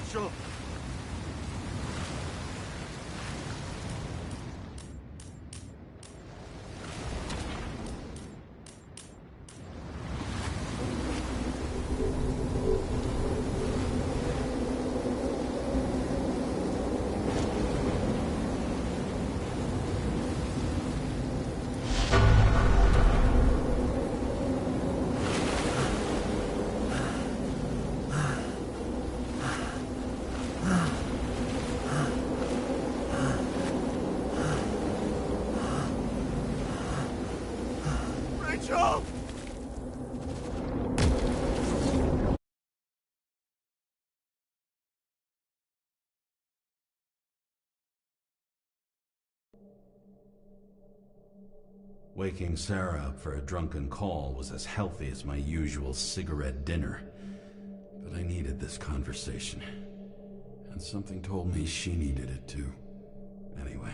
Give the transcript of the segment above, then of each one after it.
Rachel! Rachel! Waking Sarah up for a drunken call was as healthy as my usual cigarette dinner. But I needed this conversation. And something told me she needed it too. Anyway,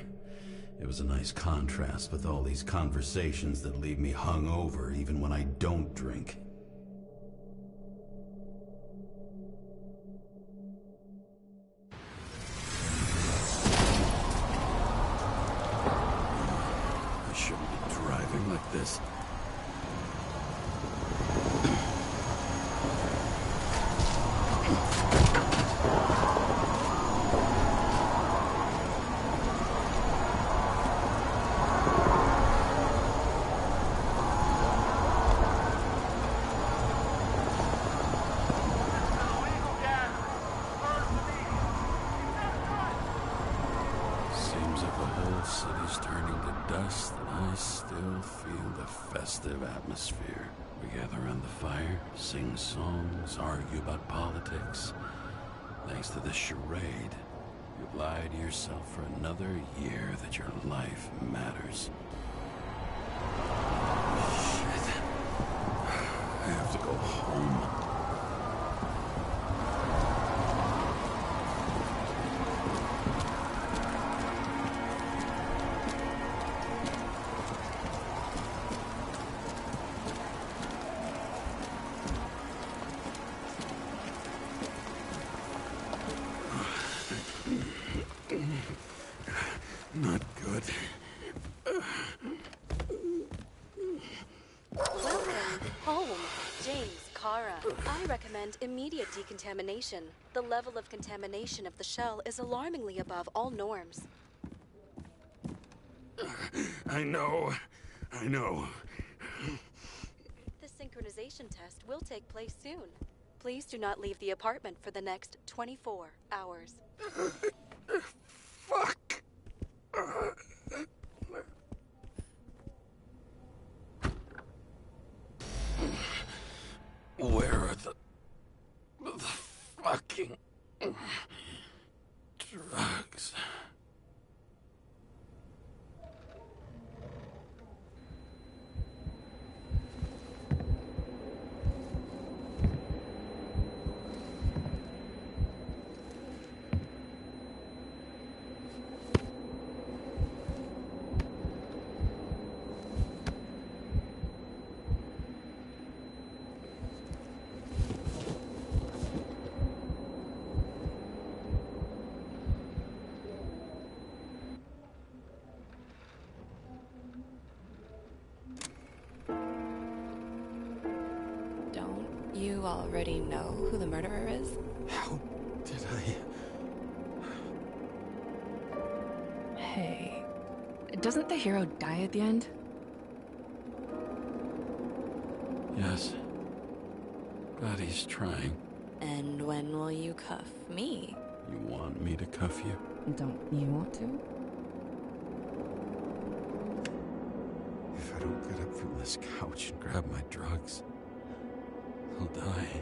it was a nice contrast with all these conversations that leave me hungover even when I don't drink. I shouldn't be driving like this. Seems like the whole city's turning to dust, and I still feel the festive atmosphere. We gather around the fire, sing songs, argue about politics. Thanks to this charade, you've lied to yourself for another year that your life matters. Shit. I have to go home. Not good. Welcome home, James, Kara. I recommend immediate decontamination. The level of contamination of the shell is alarmingly above all norms. I know. The synchronization test will take place soon. Please do not leave the apartment for the next 24 hours. Fuck! Where are the fucking drugs? Don't you already know who the murderer is? How did I... Hey, doesn't the hero die at the end? Yes. But he's trying. And when will you cuff me? You want me to cuff you? Don't you want to? If I don't get up from this couch and grab my drugs, I'll die.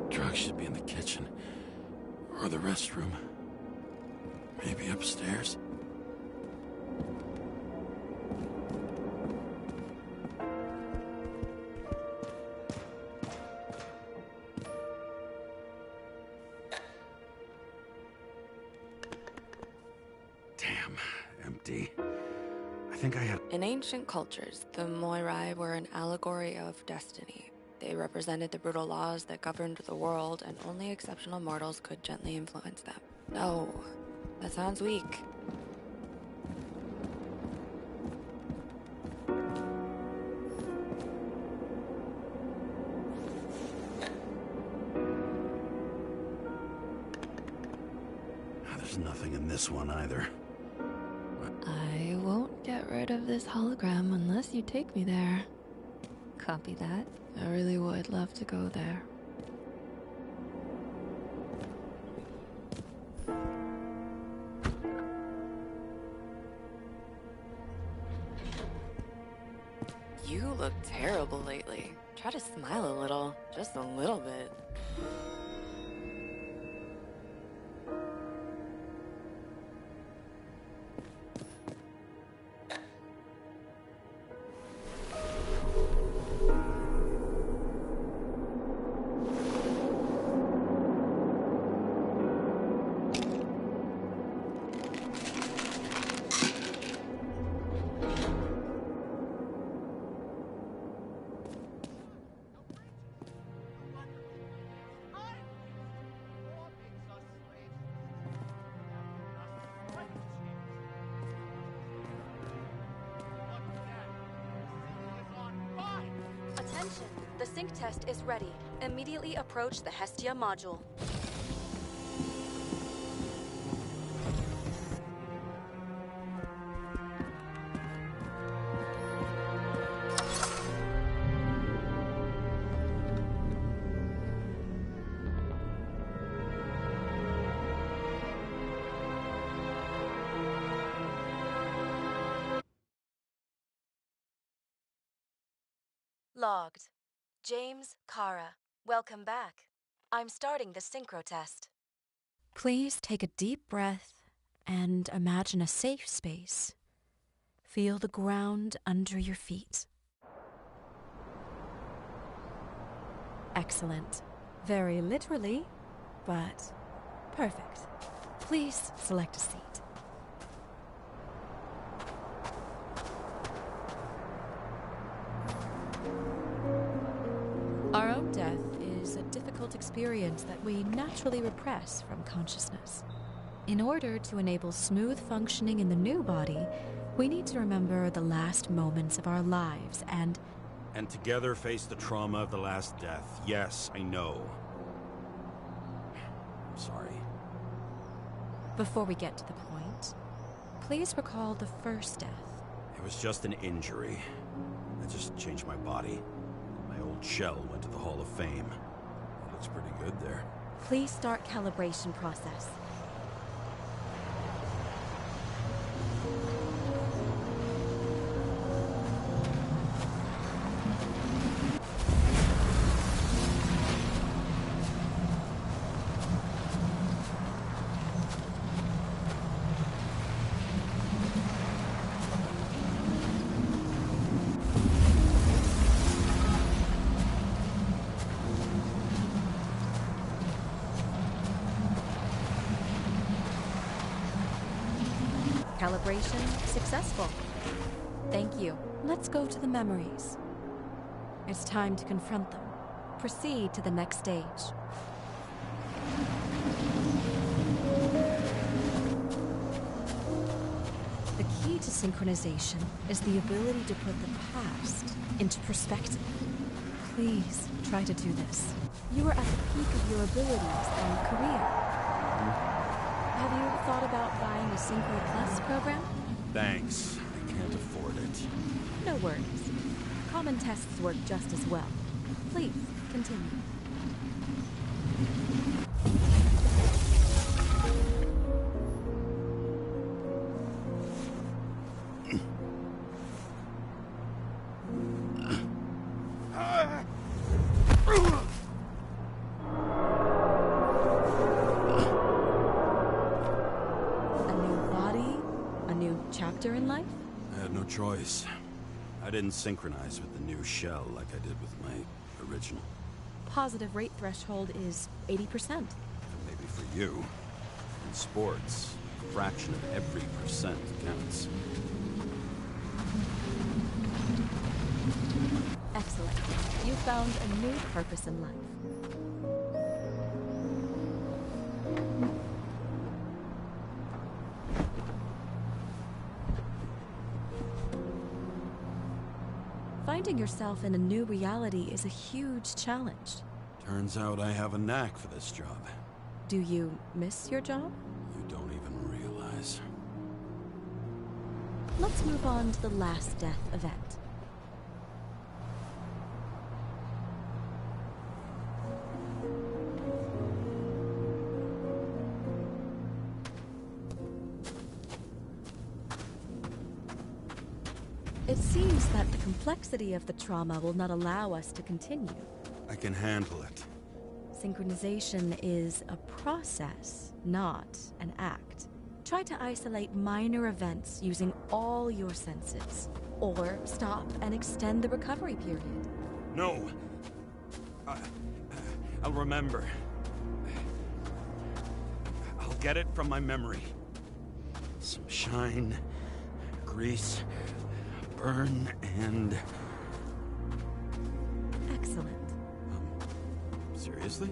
Drugs should be in the kitchen. Or the restroom. Maybe upstairs. Damn, empty. I think I had... In ancient cultures, the Moirai were an allegory of destiny. They represented the brutal laws that governed the world, and only exceptional mortals could gently influence them. No, that sounds weak. There's nothing in this one either. I won't get rid of this hologram unless you take me there. Copy that. I really would love to go there. You look terrible lately. Try to smile a little. Just a little bit. Attention! The sync test is ready. Immediately approach the Hestia module. Logged. James, Kara, welcome back. I'm starting the synchro test. Please take a deep breath and imagine a safe space. Feel the ground under your feet. Excellent. Very literally, but perfect. Please select a seat. Our own death is a difficult experience that we naturally repress from consciousness. In order to enable smooth functioning in the new body, we need to remember the last moments of our lives and together face the trauma of the last death. Yes, I know. I'm sorry. Before we get to the point, please recall the first death. It was just an injury. I just changed my body. My old shell went to the Hall of Fame. It looks pretty good there. Please start calibration process. Calibration successful. Thank you. Let's go to the memories. It's time to confront them. Proceed to the next stage. The key to synchronization is the ability to put the past into perspective. Please try to do this. You are at the peak of your abilities and career. Have you thought about buying a Synchro Plus program? Thanks. I can't afford it. No worries. Common tests work just as well. Please, continue. Chapter in life? I had no choice. I didn't synchronize with the new shell like I did with my original. Positive rate threshold is 80%. Maybe for you. In sports, a fraction of every percent counts. Excellent. You've found a new purpose in life. Finding yourself in a new reality is a huge challenge. Turns out I have a knack for this job. Do you miss your job? You don't even realize. Let's move on to the last death event. It seems that the complexity of the trauma will not allow us to continue. I can handle it. Synchronization is a process, not an act. Try to isolate minor events using all your senses, or stop and extend the recovery period. No! I'll remember. I'll get it from my memory. Some shine, grease, burn, and... Excellent. Seriously?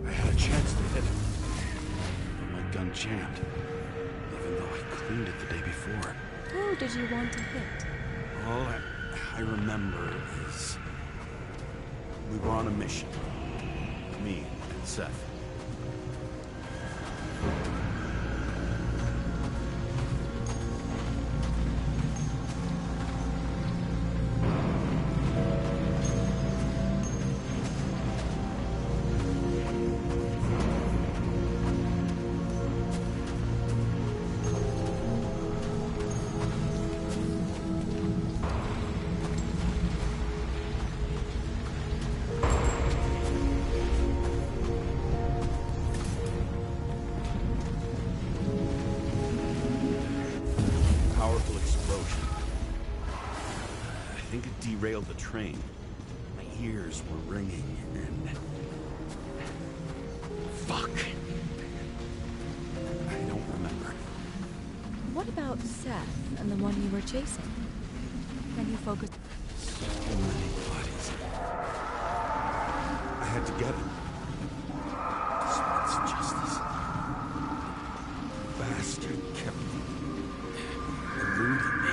I had a chance to hit him, but my gun jammed, even though I cleaned it the day before. Who did you want to hit? All I remember is we were on a mission. Me and Seth. Powerful explosion. I think it derailed the train. My ears were ringing and... Fuck. I don't remember. What about Seth and the one you were chasing? Can you focus? So many bodies. I had to get him. This wants justice. Bastard kept eluding me.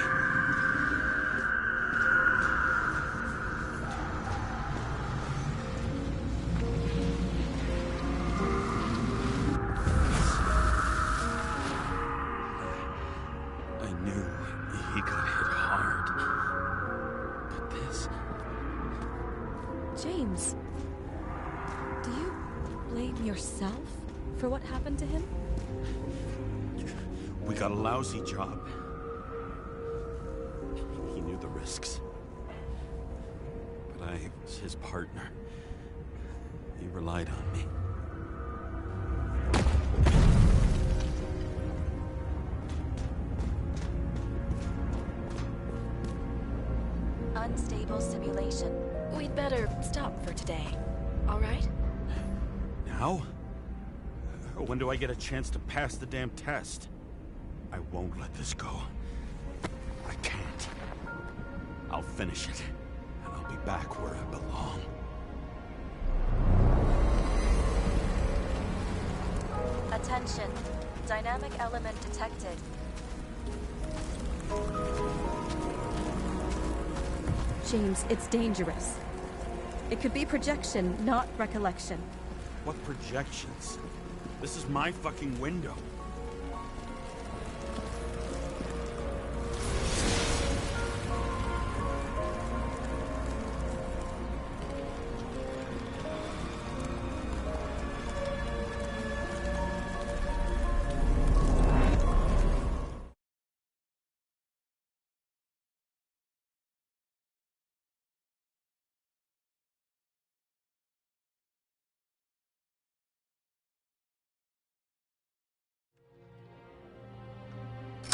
I knew he got hit hard. But this... James, do you blame yourself for what happened to him? We got a lousy job. He knew the risks. But I was his partner. He relied on me. Unstable simulation. We'd better stop for today, all right? Now? When do I get a chance to pass the damn test? I won't let this go. I can't. I'll finish it, and I'll be back where I belong. Attention. Dynamic element detected. James, it's dangerous. It could be projection, not recollection. What projections? This is my fucking window.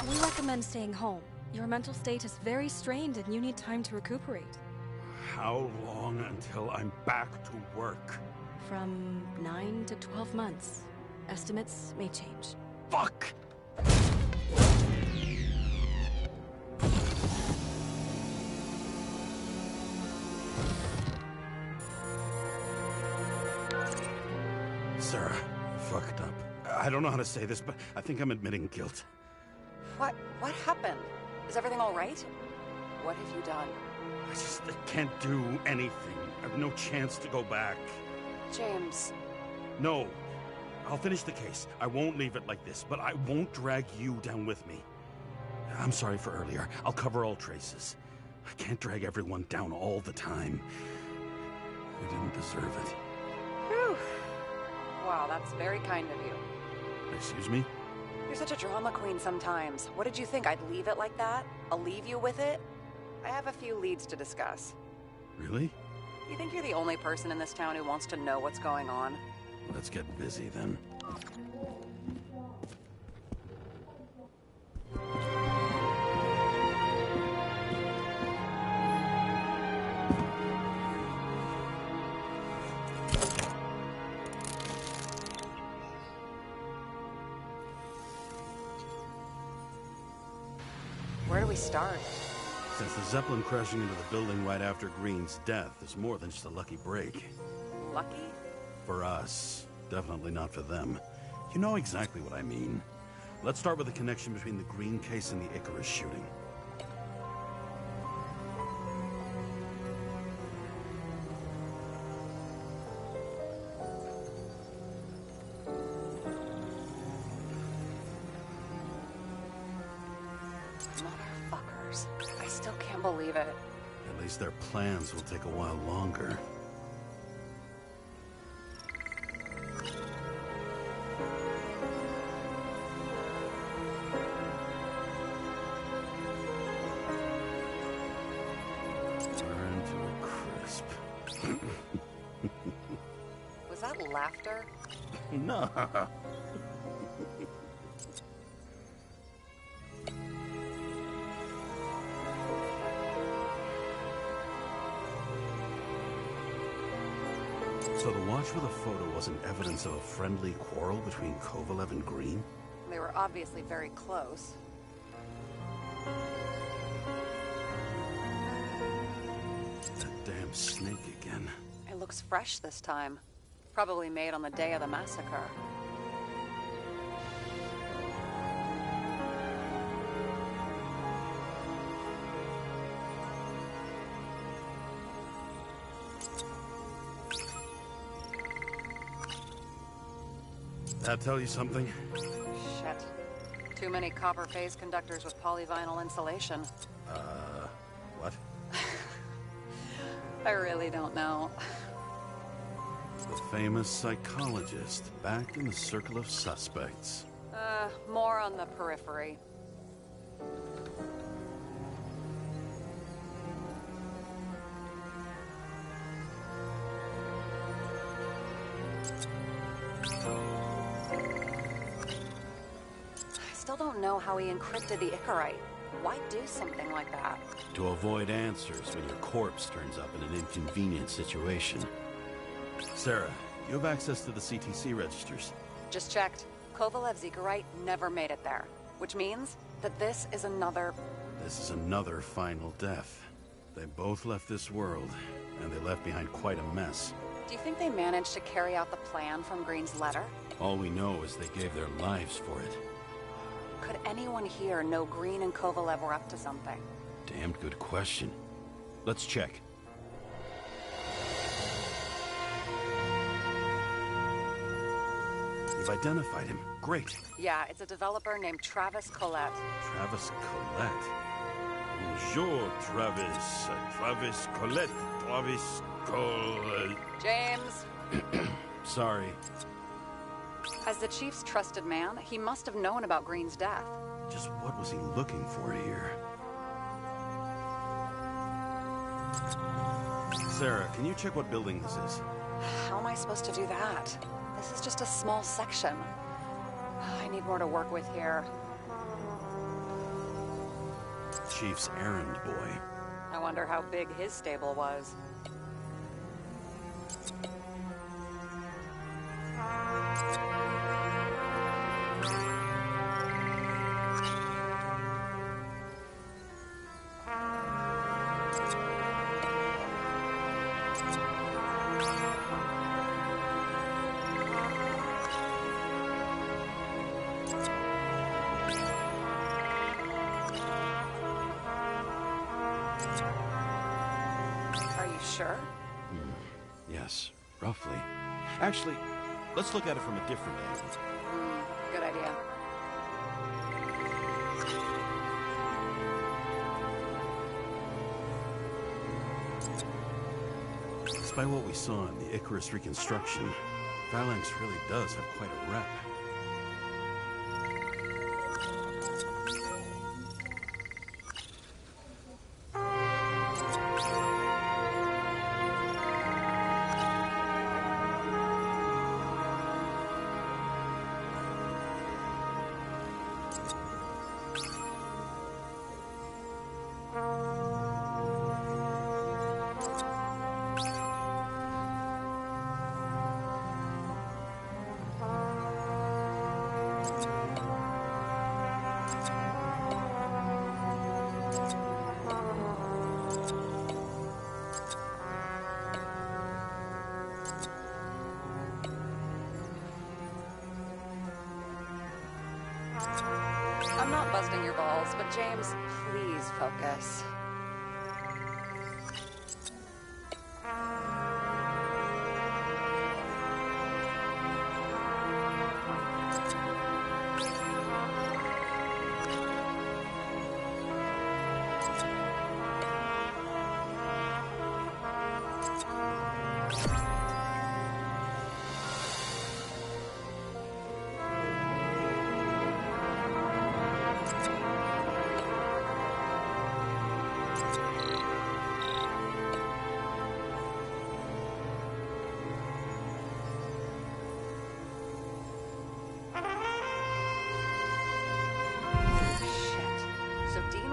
We recommend staying home. Your mental state is very strained and you need time to recuperate. How long until I'm back to work? From 9 to 12 months. Estimates may change. Fuck! Sarah, I fucked up. I don't know how to say this, but I think I'm admitting guilt. What happened? Is everything all right? What have you done? I can't do anything. I have no chance to go back. James. No. I'll finish the case. I won't leave it like this, but I won't drag you down with me. I'm sorry for earlier. I'll cover all traces. I can't drag everyone down all the time. I didn't deserve it. Whew. Wow, that's very kind of you. Excuse me? You're such a drama queen sometimes. What did you think? I'd leave it like that? I'll leave you with it? I have a few leads to discuss. Really? You think you're the only person in this town who wants to know what's going on? Let's get busy then. Where do we start? Since the Zeppelin crashing into the building right after Green's death is more than just a lucky break. Lucky? For us. Definitely not for them. You know exactly what I mean. Let's start with the connection between the Green case and the Icarus shooting. Motherfuckers. I still can't believe it. At least their plans will take a while longer. Burn to a crisp. Was that laughter? No. So the watch with a photo wasn't evidence of a friendly quarrel between Kovalev and Green? They were obviously very close. That damn snake again. It looks fresh this time. Probably made on the day of the massacre. That tell you something? Shit. Too many copper phase conductors with polyvinyl insulation. What? I really don't know. The famous psychologist, back in the circle of suspects. More on the periphery. I still don't know how he encrypted the Icarite. Why do something like that? To avoid answers when your corpse turns up in an inconvenient situation. Sarah, you have access to the CTC registers. Just checked. Kovalev's Icarite never made it there. Which means that this is another... This is another final death. They both left this world, and they left behind quite a mess. Do you think they managed to carry out the plan from Green's letter? All we know is they gave their lives for it. Could anyone here know Green and Kovalev were up to something? Damned good question. Let's check. You've identified him. Great. Yeah, it's a developer named Travis Collette. Travis Collette. Bonjour, Travis. Travis Collette. Travis Collette. James! Sorry. As the chief's trusted man, he must have known about Green's death. Just what was he looking for here? Sarah, can you check what building this is? How am I supposed to do that? This is just a small section. I need more to work with here. Chief's errand boy. I wonder how big his stable was. sure? Yes, roughly. Actually, let's look at it from a different angle. Good idea. Despite what we saw in the Icarus reconstruction, Phalanx really does have quite a rep. I'm not busting your balls, but James, please focus.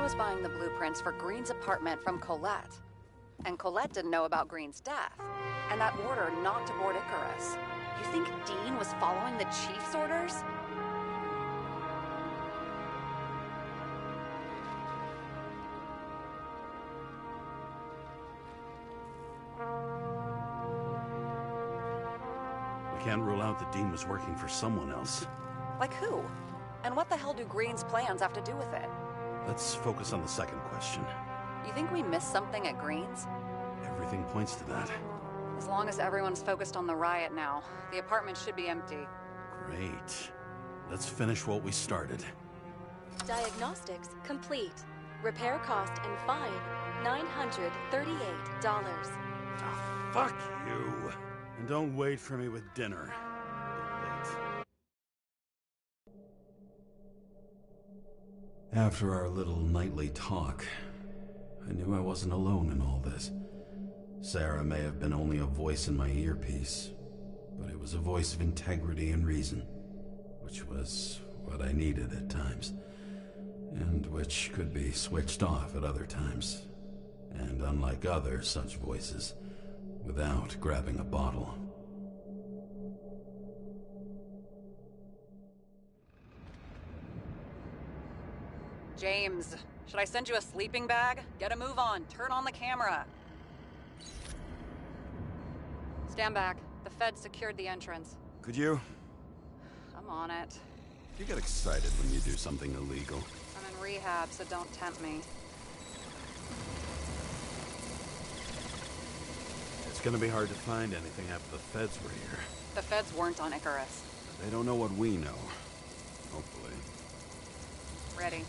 Was buying the blueprints for Green's apartment from Colette. And Colette didn't know about Green's death, and that order not to board Icarus. You think Dean was following the Chief's orders? We can't rule out that Dean was working for someone else. Like who? And what the hell do Green's plans have to do with it? Let's focus on the second question. You think we missed something at Green's? Everything points to that. As long as everyone's focused on the riot now, the apartment should be empty. Great. Let's finish what we started. Diagnostics complete. Repair cost and fine, $938. Ah, fuck you. And don't wait for me with dinner. Late. After our little nightly talk, I knew I wasn't alone in all this. Sarah may have been only a voice in my earpiece, but it was a voice of integrity and reason, which was what I needed at times, and which could be switched off at other times, and unlike other such voices, without grabbing a bottle. James, should I send you a sleeping bag? Get a move on. Turn on the camera. Stand back. The Fed secured the entrance. Could you? I'm on it. You get excited when you do something illegal. I'm in rehab, so don't tempt me. It's gonna be hard to find anything after the Feds were here. The Feds weren't on Icarus. They don't know what we know. Hopefully. Ready.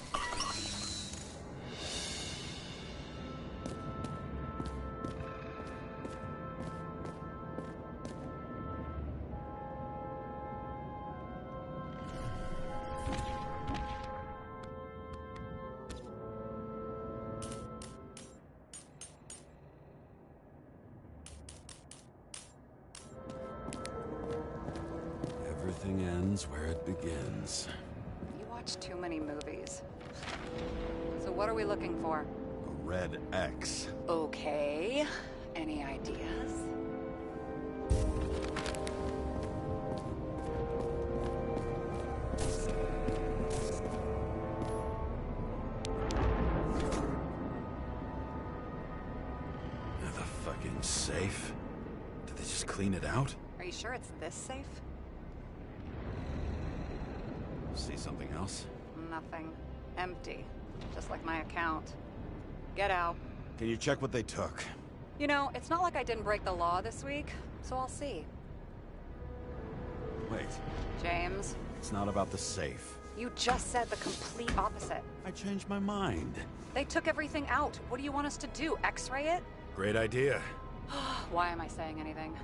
Everything ends where it begins. You watch too many movies. So what are we looking for? A red X. Okay. Any ideas? The fucking safe? Did they just clean it out? Are you sure it's this safe? See something else? Nothing. Empty. Just like my account. Get out. Can you check what they took? You know, it's not like I didn't break the law this week, so I'll see. Wait, James, it's not about the safe. you just said the complete opposite. I changed my mind. They took everything out. What do you want us to do, X-ray it? Great idea. Why am I saying anything?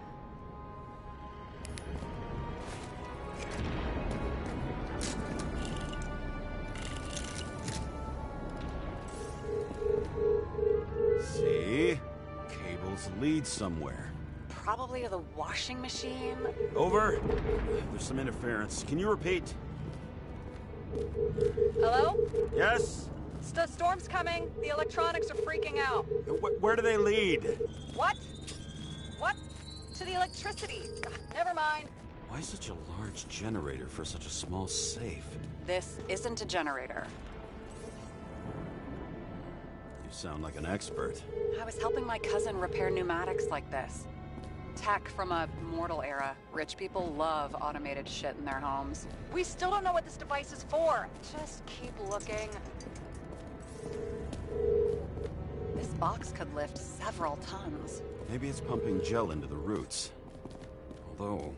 See? Cables lead somewhere. Probably to the washing machine. Over. There's some interference. Can you repeat? Hello? Yes? The storm's coming. The electronics are freaking out. Where do they lead? What? What? To the electricity. Never mind. Why such a large generator for such a small safe? This isn't a generator. You sound like an expert. I was helping my cousin repair pneumatics like this. Tech from a mortal era. Rich people love automated shit in their homes. We still don't know what this device is for. Just keep looking. This box could lift several tons. Maybe it's pumping gel into the roots. Although,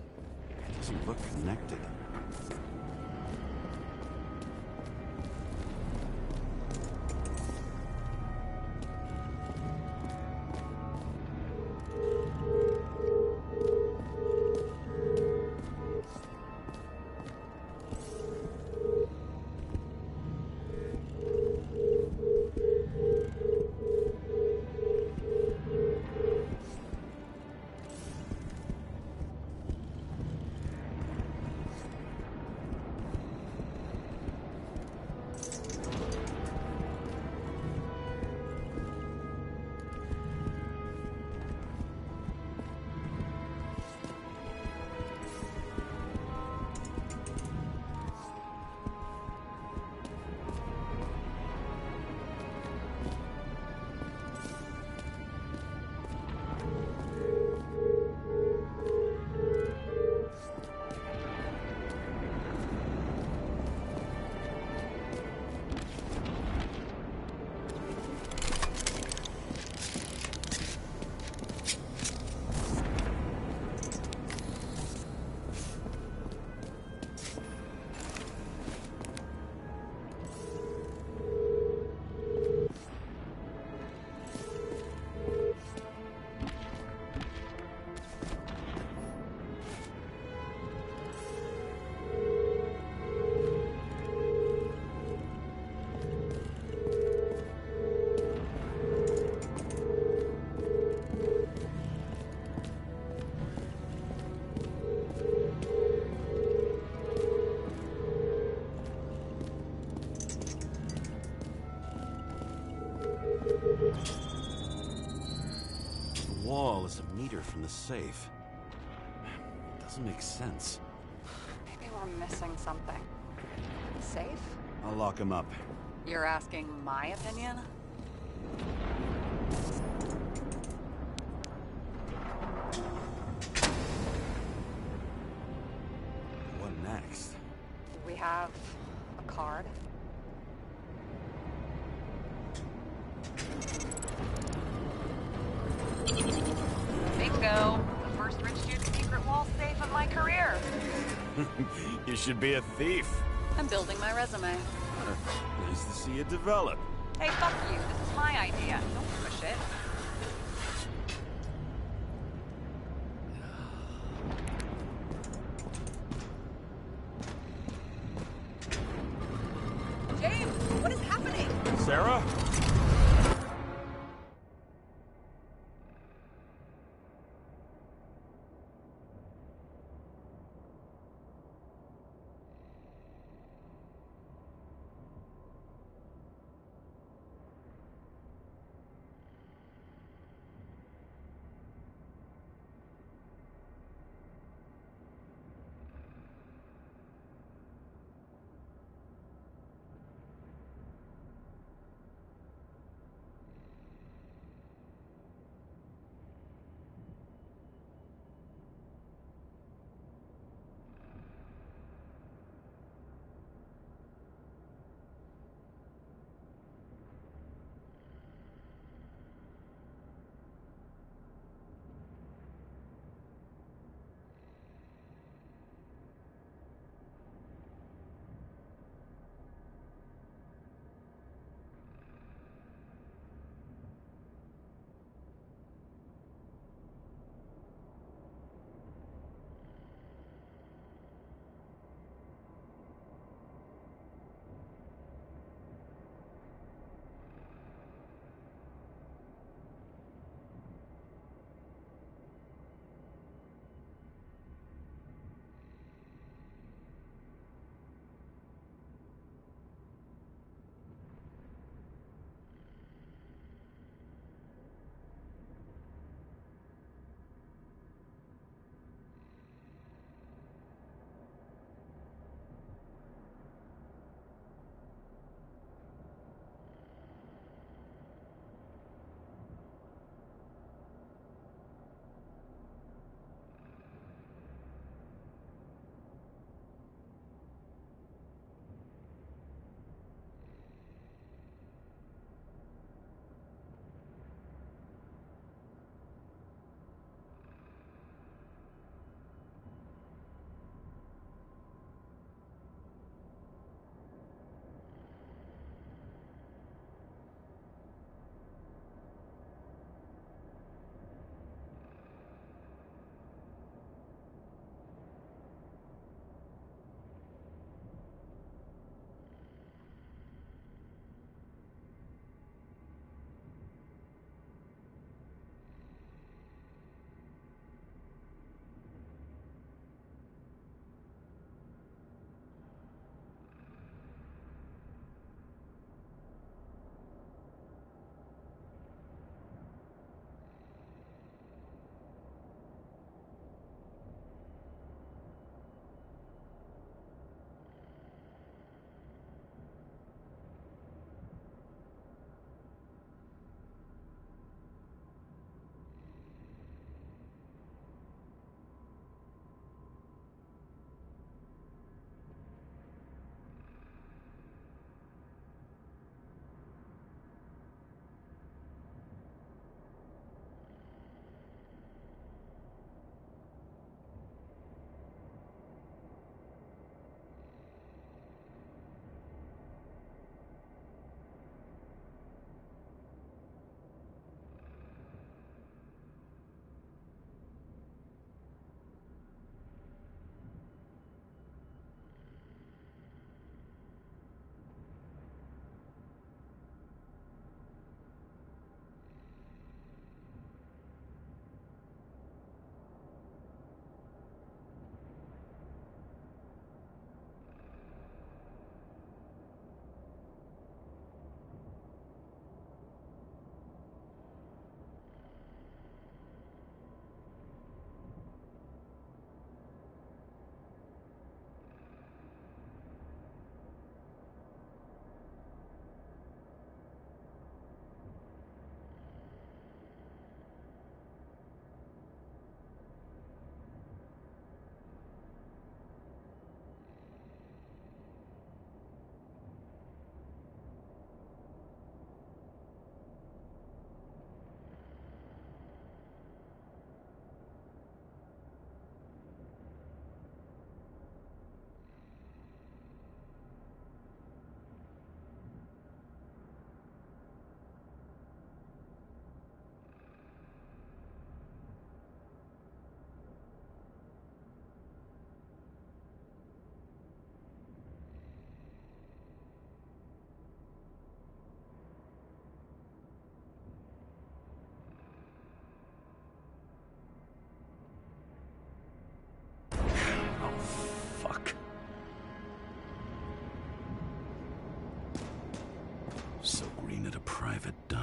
it doesn't look connected. The wall is a meter from the safe. Doesn't make sense. Maybe we're missing something. Safe? I'll lock him up. You're asking my opinion? What next? We have a card. Bingo! The first rich dude's secret wall safe of my career. You should be a thief. I'm building my resume. Nice to see it develop. Hey, fuck you. This is my idea. Don't push it. James, what is happening? Sarah?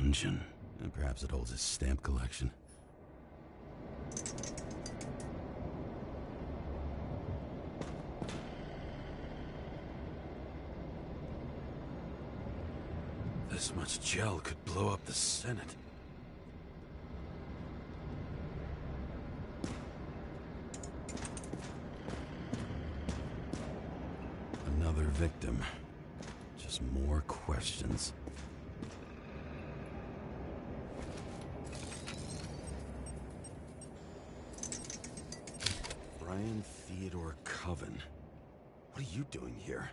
dungeon. And perhaps it holds his stamp collection. This much gel could blow up the Senate. Another victim. Just more questions. Brian Theodore Coven. What are you doing here?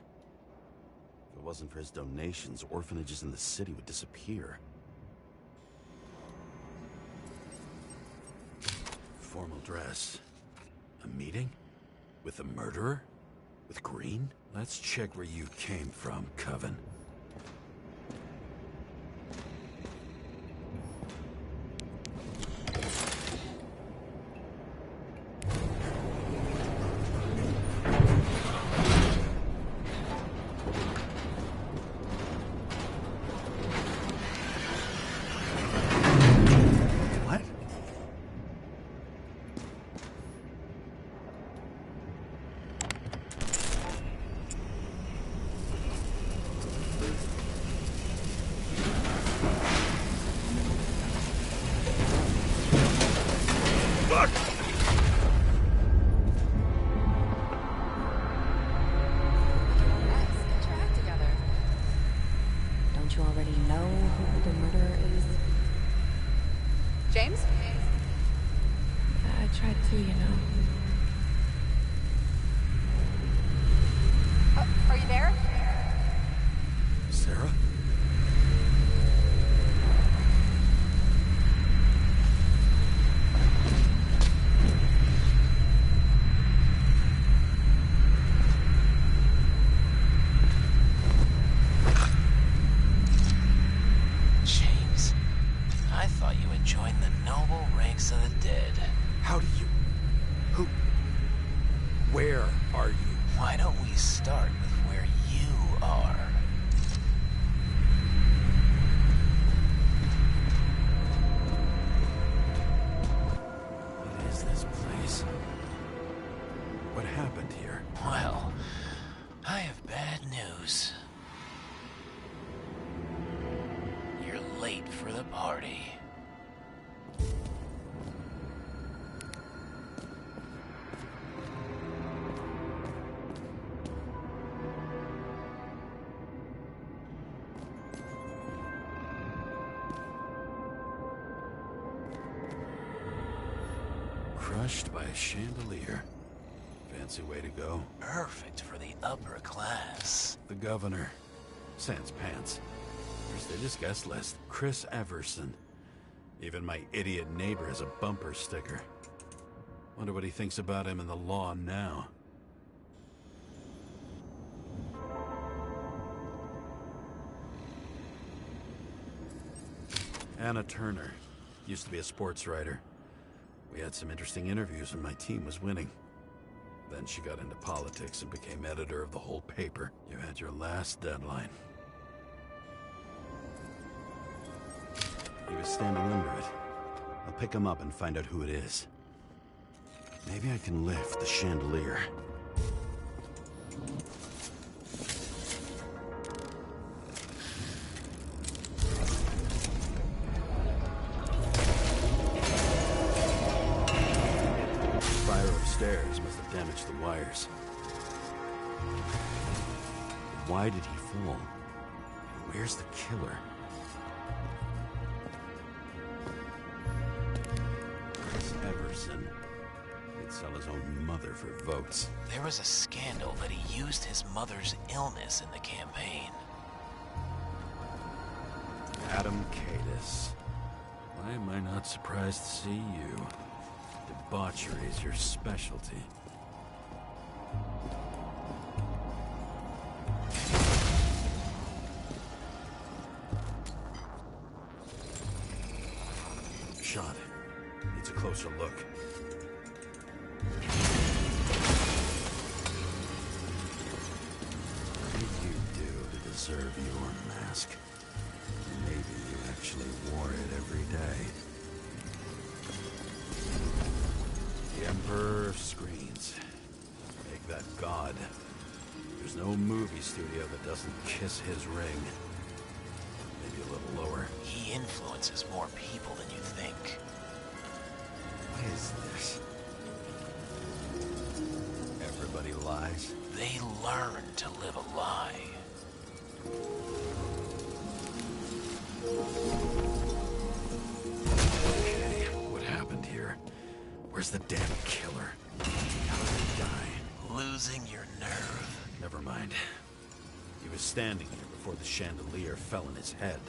If it wasn't for his donations, orphanages in the city would disappear. Formal dress. A meeting? With a murderer? With Green? Let's check where you came from, Coven. What? Fuck! Get your act together. Don't you already know who the murderer is? James? I tried to, you know. Are you there? Sarah? James, I thought you had joined the noble ranks of the dead. How do you... Who... Where are you? Why don't we start with where you are? What is this place? What happened here? Well, I have bad news. You're late for the party. Crushed by a chandelier. Fancy way to go. Perfect for the upper class. The governor. Sans pants. Prestigious guest list. Chris Everson. Even my idiot neighbor has a bumper sticker. Wonder what he thinks about him in the law now. Anna Turner. Used to be a sports writer. We had some interesting interviews when my team was winning. Then she got into politics and became editor of the whole paper. You had your last deadline. He was standing under it. I'll pick him up and find out who it is. Maybe I can lift the chandelier. Fire upstairs must have damaged the wires. But why did he fall? And where's the killer? Chris Everson. He'd sell his own mother for votes. There was a scandal that he used his mother's illness in the campaign. Adam Cadis. Why am I not surprised to see you? Debauchery is your specialty. Shot. Needs a closer look. What did you do to deserve your mask? Maybe you actually wore it every day. The Emperor of Screens. Make that god. There's no movie studio that doesn't kiss his ring. Maybe a little lower. He influences more people than you think. What is this? Everybody lies? They learn to live a lie. Okay, what happened here? Where's the damn killer? How did he die? Losing your nerve. Never mind. He was standing here before the chandelier fell on his head.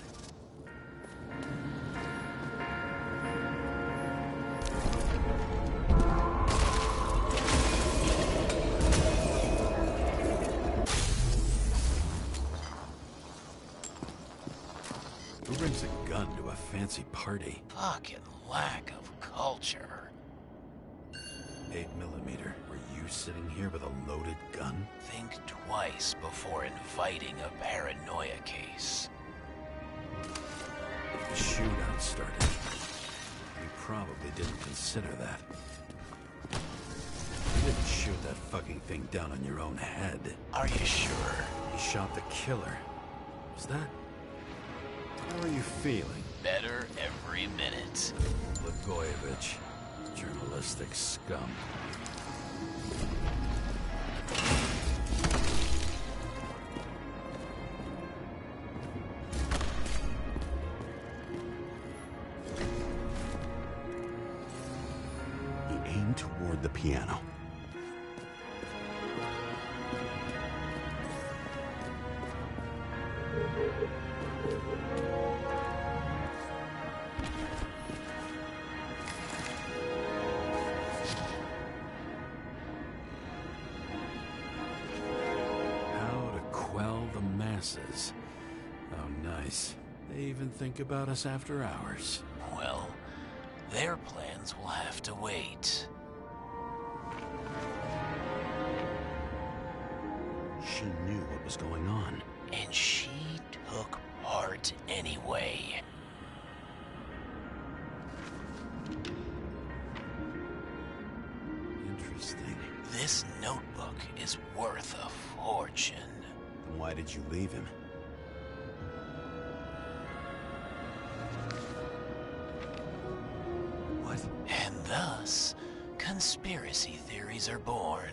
Who brings a gun to a fancy party? Fucking lack of culture. 8mm. Were you sitting here with a loaded gun? Think twice before inviting a paranoia case. If the shootout started, you probably didn't consider that. You didn't shoot that fucking thing down on your own head. Are you sure? You shot the killer. Was that... How are you feeling? Better every minute. Blagojevich, journalistic scum. He aimed toward the piano. Oh, nice. They even think about us after hours. Well, their plans will have to wait. She knew what was going on. And she took part anyway. Interesting. This notebook is worth a fortune. Then why did you leave him? What? And thus, conspiracy theories are born.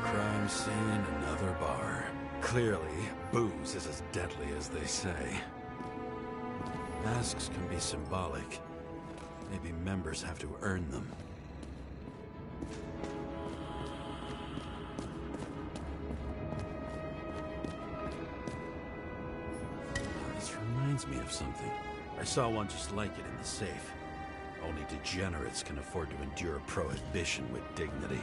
Crime scene, another bar. Clearly, booze is as deadly as they say. Masks can be symbolic. Maybe members have to earn them. This reminds me of something. I saw one just like it in the safe. Only degenerates can afford to endure prohibition with dignity.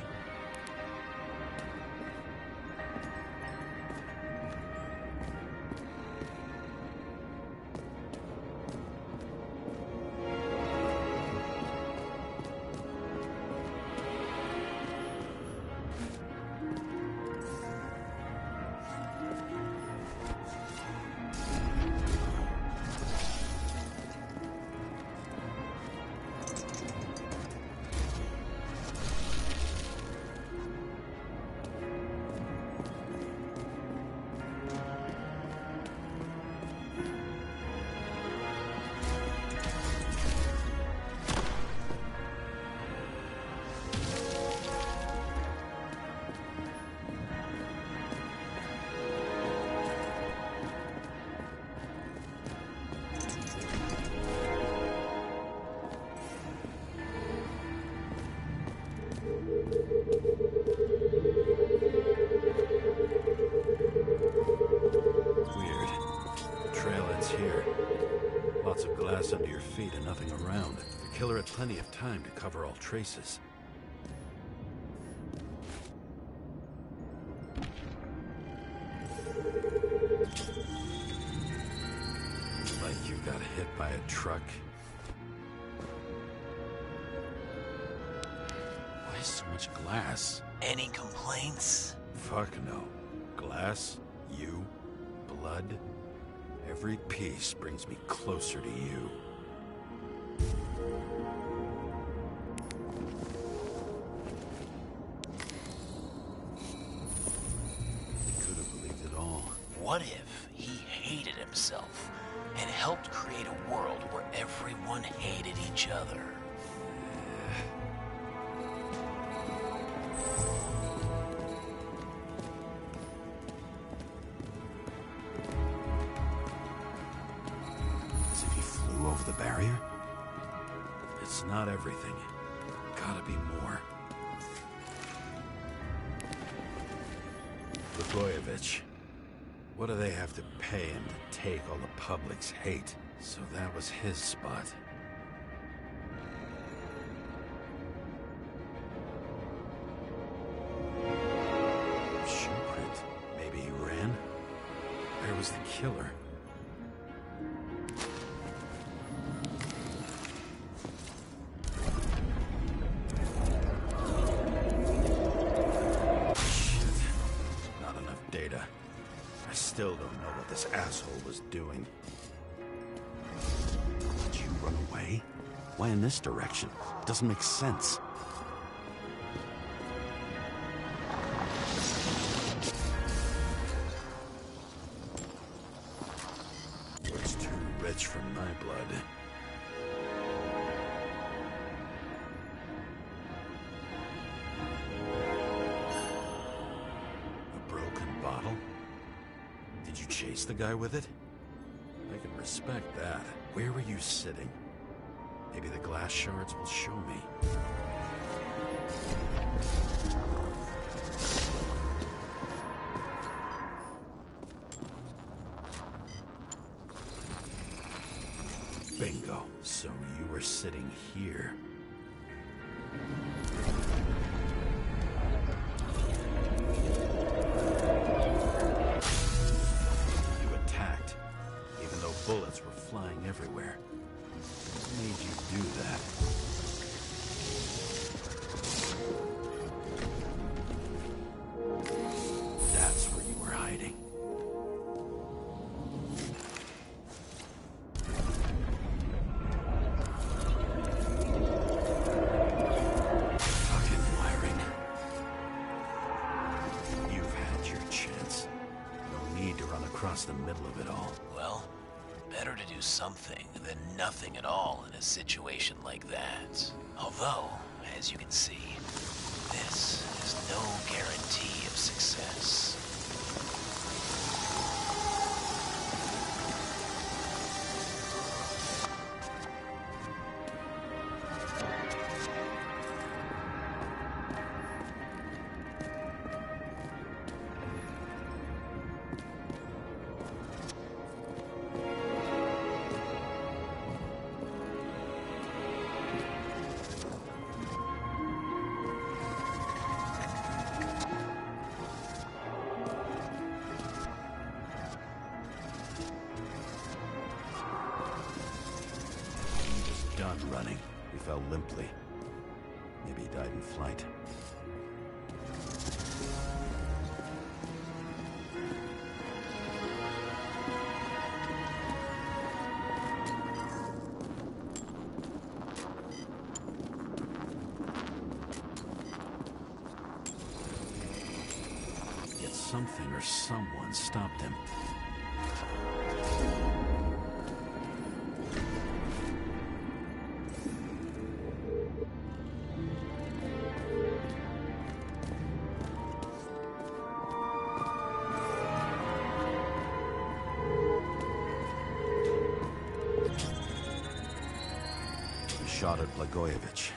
Under your feet and nothing around. The killer had plenty of time to cover all traces. Like you got hit by a truck? Why so much glass? Any complaints? Fuck no. Glass, you, blood. Every piece brings me closer to you. What if he hated himself and helped create a world where everyone hated each other? As if he flew over the barrier? It's not everything. Gotta be more. Blagojevich. What do they have to pay him to take all the public's hate? So that was his spot. Shoe print. Maybe he ran? Where was the killer? Still don't know what this asshole was doing. Did you run away? Why in this direction? Doesn't make sense. It's too rich for my blood. A broken bottle? Did you chase the guy with it? I can respect that. Where were you sitting? Maybe the glass shards will show me. Bingo. So you were sitting here. Bullets were flying everywhere. What made you do that? That's where you were hiding. Fucking wiring. You've had your chance. No need to run across the middle of it all. Well, better to do something than nothing at all in a situation like that. Although, as you can see, this is no guarantee of success. Running. He fell limply. Maybe he died in flight. Yet something or someone stopped him. Shot at Blagojevich.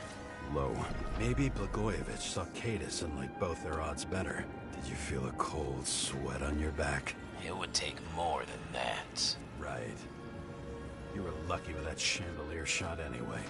Low. Maybe Blagojevich saw Cadis and liked both their odds better. Did you feel a cold sweat on your back? It would take more than that. Right. You were lucky with that chandelier shot anyway.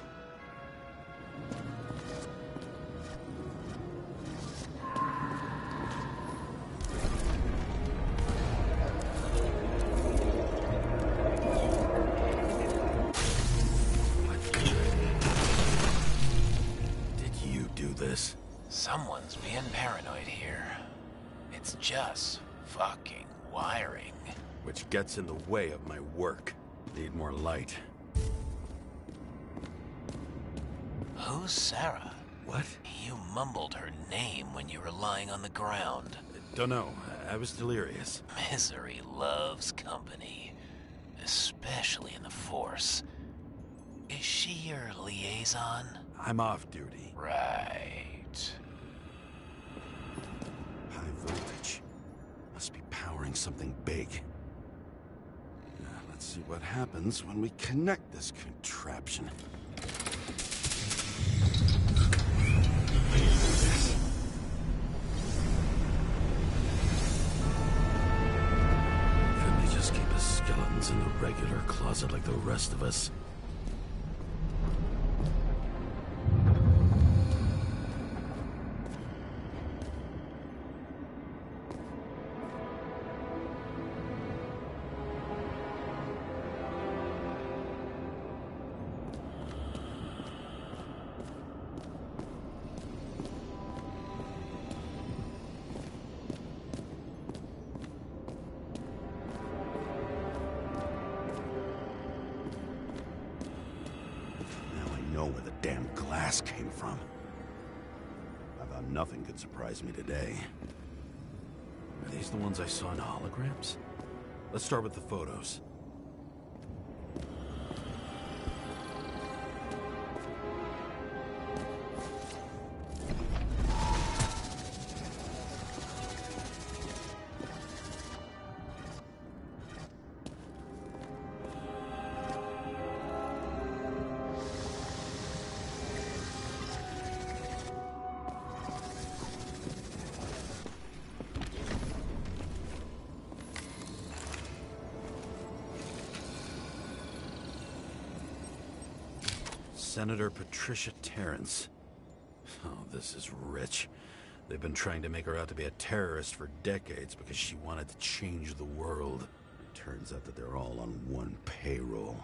just fucking wiring. Which gets in the way of my work. Need more light. Who's Sarah? What? You mumbled her name when you were lying on the ground. Don't know. I was delirious. Misery loves company, especially in the Force. Is she your liaison? I'm off duty. Right. High voltage. Must be powering something big. Let's see what happens when we connect this contraption. Couldn't he just keep his skeletons in the regular closet like the rest of us? Where the damn glass came from. I thought nothing could surprise me today. Are these the ones I saw in holograms? Let's start with the photos. Senator Patricia Terrence. Oh, this is rich. They've been trying to make her out to be a terrorist for decades because she wanted to change the world. It turns out that they're all on one payroll.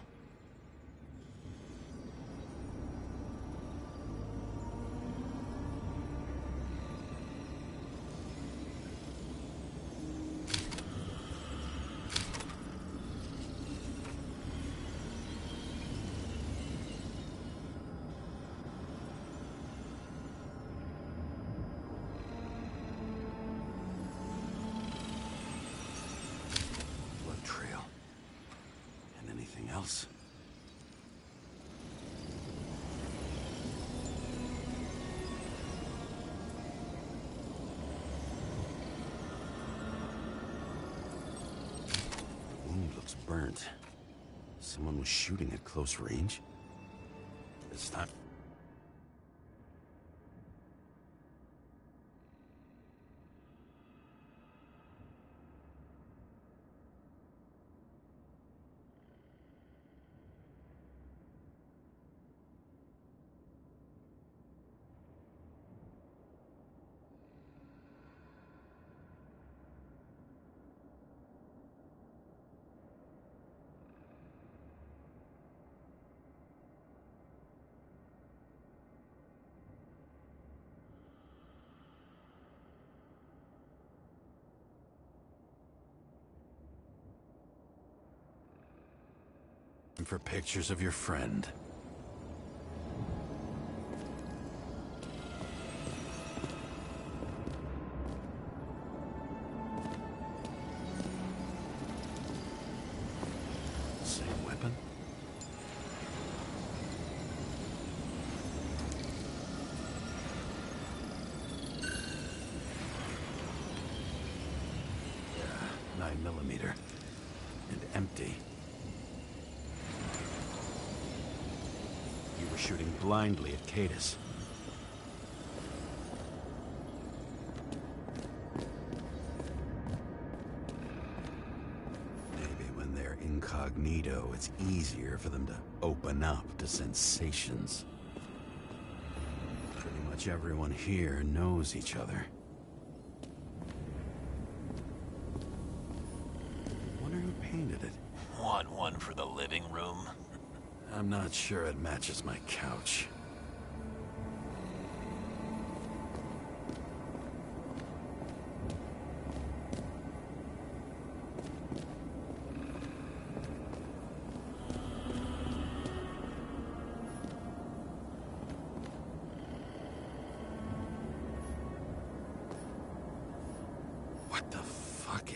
Else. The wound looks burnt. Someone was shooting at close range. It's time. For pictures of your friend. Same weapon? Yeah, 9mm. And empty. Shooting blindly at Cadus. Maybe when they're incognito, it's easier for them to open up to sensations. Pretty much everyone here knows each other. Wonder who painted it. Want one for the living room? I'm not sure it matches my couch.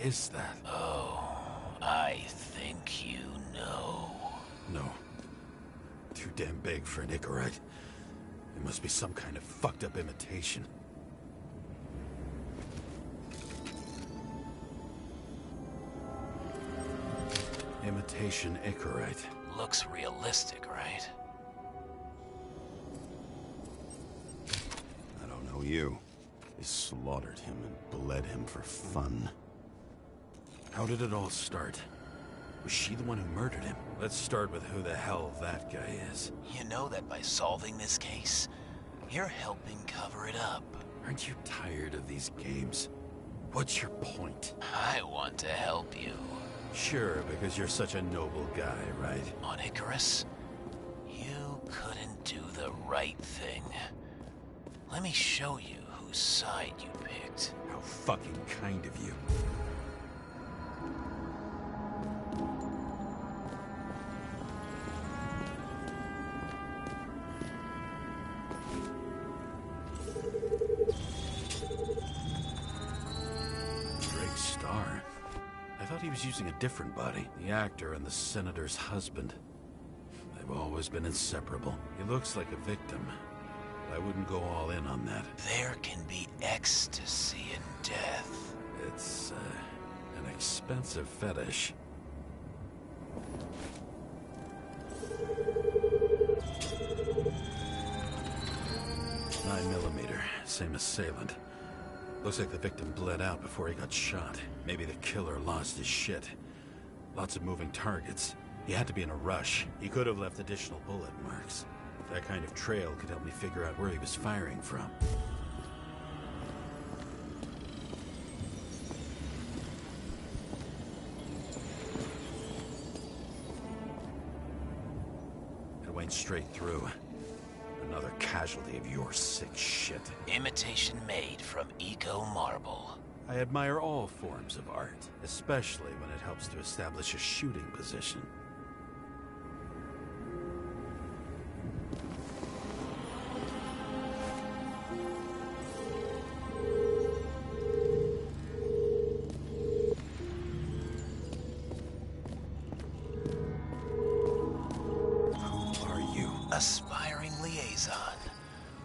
is that? Oh, I think you know. No. Too damn big for an Icarite. It must be some kind of fucked up imitation. Imitation Icarite. Looks realistic, right? I don't know you. They slaughtered him and bled him for fun. How did it all start? Was she the one who murdered him? Let's start with who the hell that guy is. You know that by solving this case, you're helping cover it up. Aren't you tired of these games? What's your point? I want to help you. Sure, because you're such a noble guy, right? On Icarus, you couldn't do the right thing. Let me show you whose side you picked. How fucking kind of you. Drake Starr. I thought he was using a different body. The actor and the senator's husband. They've always been inseparable. He looks like a victim. I wouldn't go all in on that. There can be ecstasy in death. It's, an expensive fetish. 9mm, same assailant. Looks like the victim bled out before he got shot. Maybe the killer lost his shit. Lots of moving targets. He had to be in a rush. He could have left additional bullet marks. That kind of trail could help me figure out where he was firing from. It went straight through. Another casualty of your sick shit. Imitation made from eco marble. I admire all forms of art, especially when it helps to establish a shooting position. Who are you? Aspiring liaison.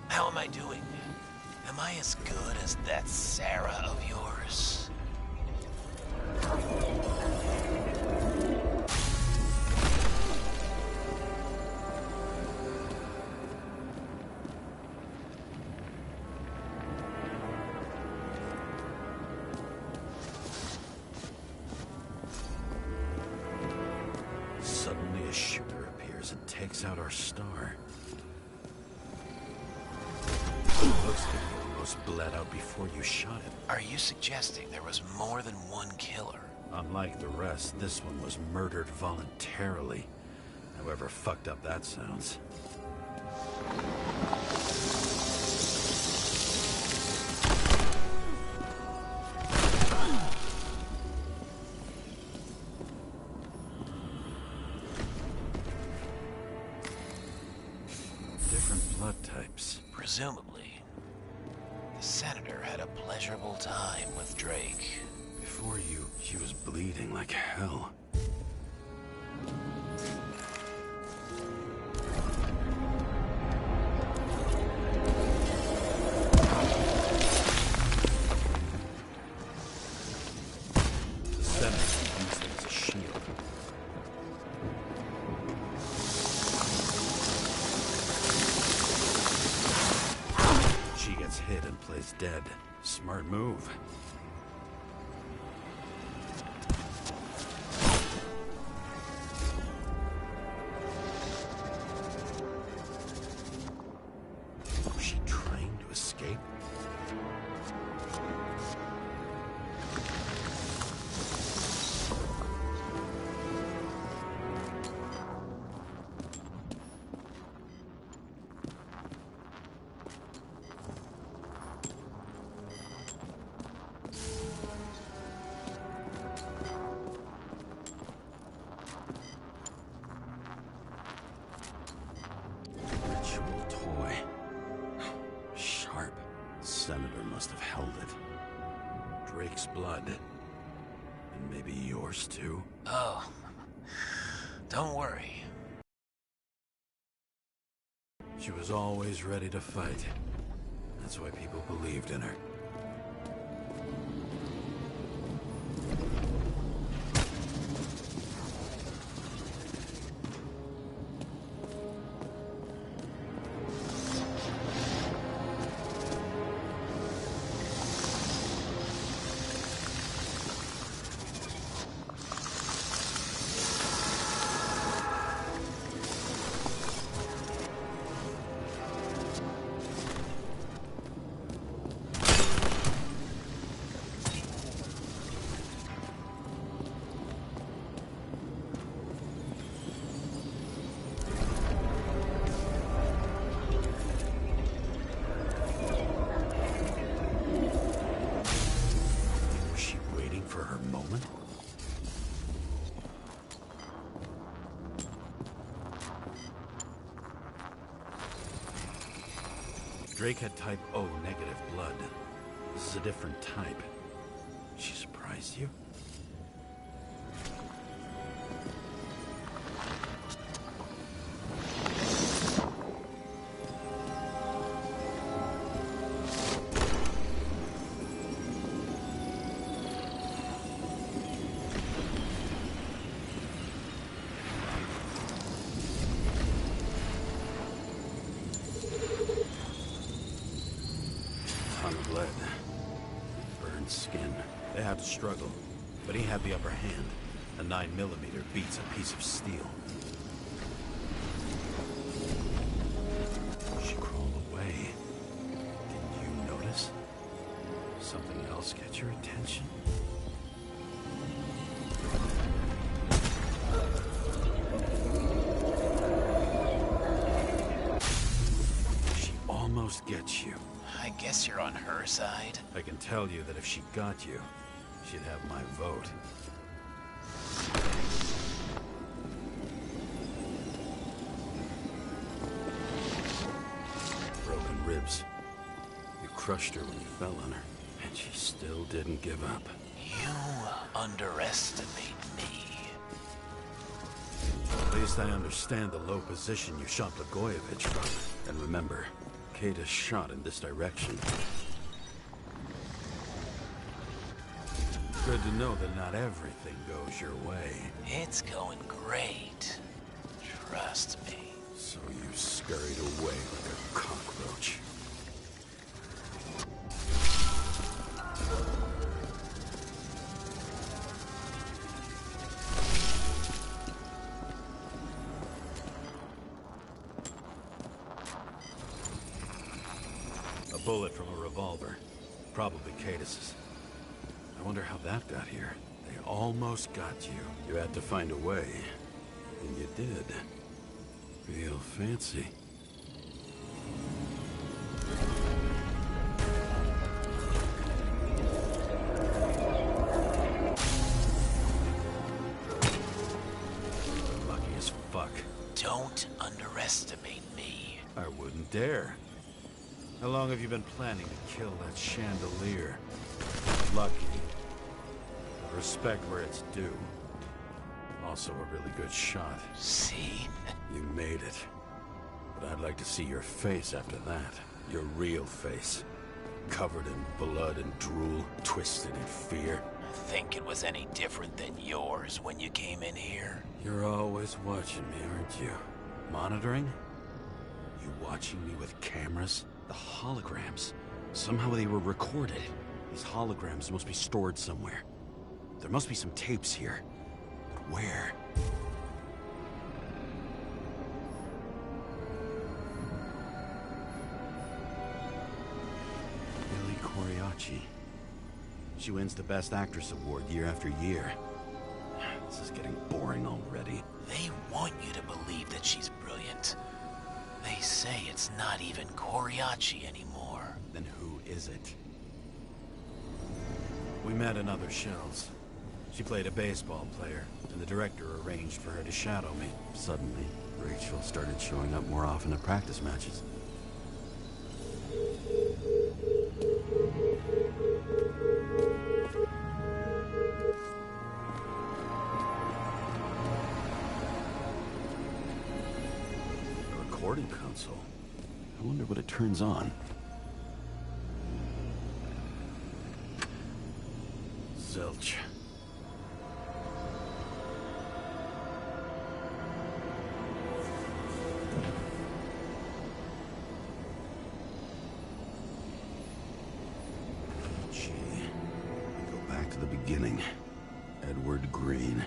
How am I doing? Am I as good as that Sarah of yours? Suddenly a shooter appears and takes out our star. Looks like you almost bled out before you shot it. Are you suggesting there was more than one killer? Unlike the rest, this one was murdered voluntarily. However fucked up that sounds. Different blood types. Presumably, the senator had a pleasurable time with Drake. Before you, she was bleeding like hell. The senator used it as a shield. She gets hit and plays dead. Smart move. Was she trying to escape? Ritual toy. Sharp. Senator must have held it. Drake's blood. Maybe yours too? Oh, don't worry. She was always ready to fight. That's why people believed in her. Drake had type O negative blood. This is a different type. She surprised you? Lead. Burned skin. They had to struggle, but he had the upper hand. A 9mm beats a piece of steel. She crawled away. Did you notice? Something else get your attention? She almost gets you. I guess you're on her side. I can tell you that if she got you, she'd have my vote. Broken ribs. You crushed her when you fell on her, and she still didn't give up. You underestimate me. At least I understand the low position you shot Blagojevich from. And remember, Kate is shot in this direction. Good to know that not everything goes your way. It's going great. Trust me. So you scurried away like a cockroach. A bullet from a revolver. Probably Cadis's. I wonder how that got here. They almost got you. You had to find a way. And you did. Real fancy. Lucky as fuck. Don't underestimate me. I wouldn't dare. How long have you been planning to kill that chandelier? Lucky. Respect where it's due. Also a really good shot. See? You made it. But I'd like to see your face after that. Your real face. Covered in blood and drool, twisted in fear. Think it was any different than yours when you came in here? You're always watching me, aren't you? Monitoring? You watching me with cameras? The holograms. Somehow they were recorded. These holograms must be stored somewhere. There must be some tapes here. But where? Lily Coriaci. She wins the Best Actress award year after year. This is getting boring already. They want you to believe that she's brilliant. They say it's not even Coriaci anymore. Then who is it? We met in other shells. She played a baseball player, and the director arranged for her to shadow me. Suddenly, Rachel started showing up more often at practice matches. recording console. I wonder what it turns on. Zilch. Gee, go back to the beginning. Edward Green.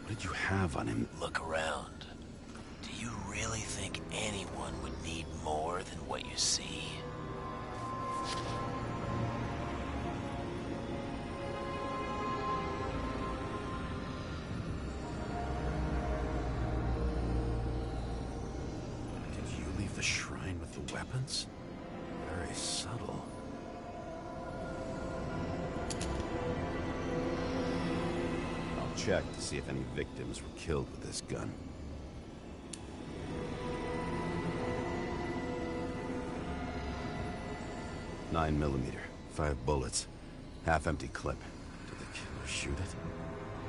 What did you have on him? Look around. Do you really think anyone would need more than what you see? Did you leave the shrine with the weapons? Very subtle. I'll check to see if any victims were killed with this gun. .9mm, 5 bullets, half-empty clip. Did the killer shoot it?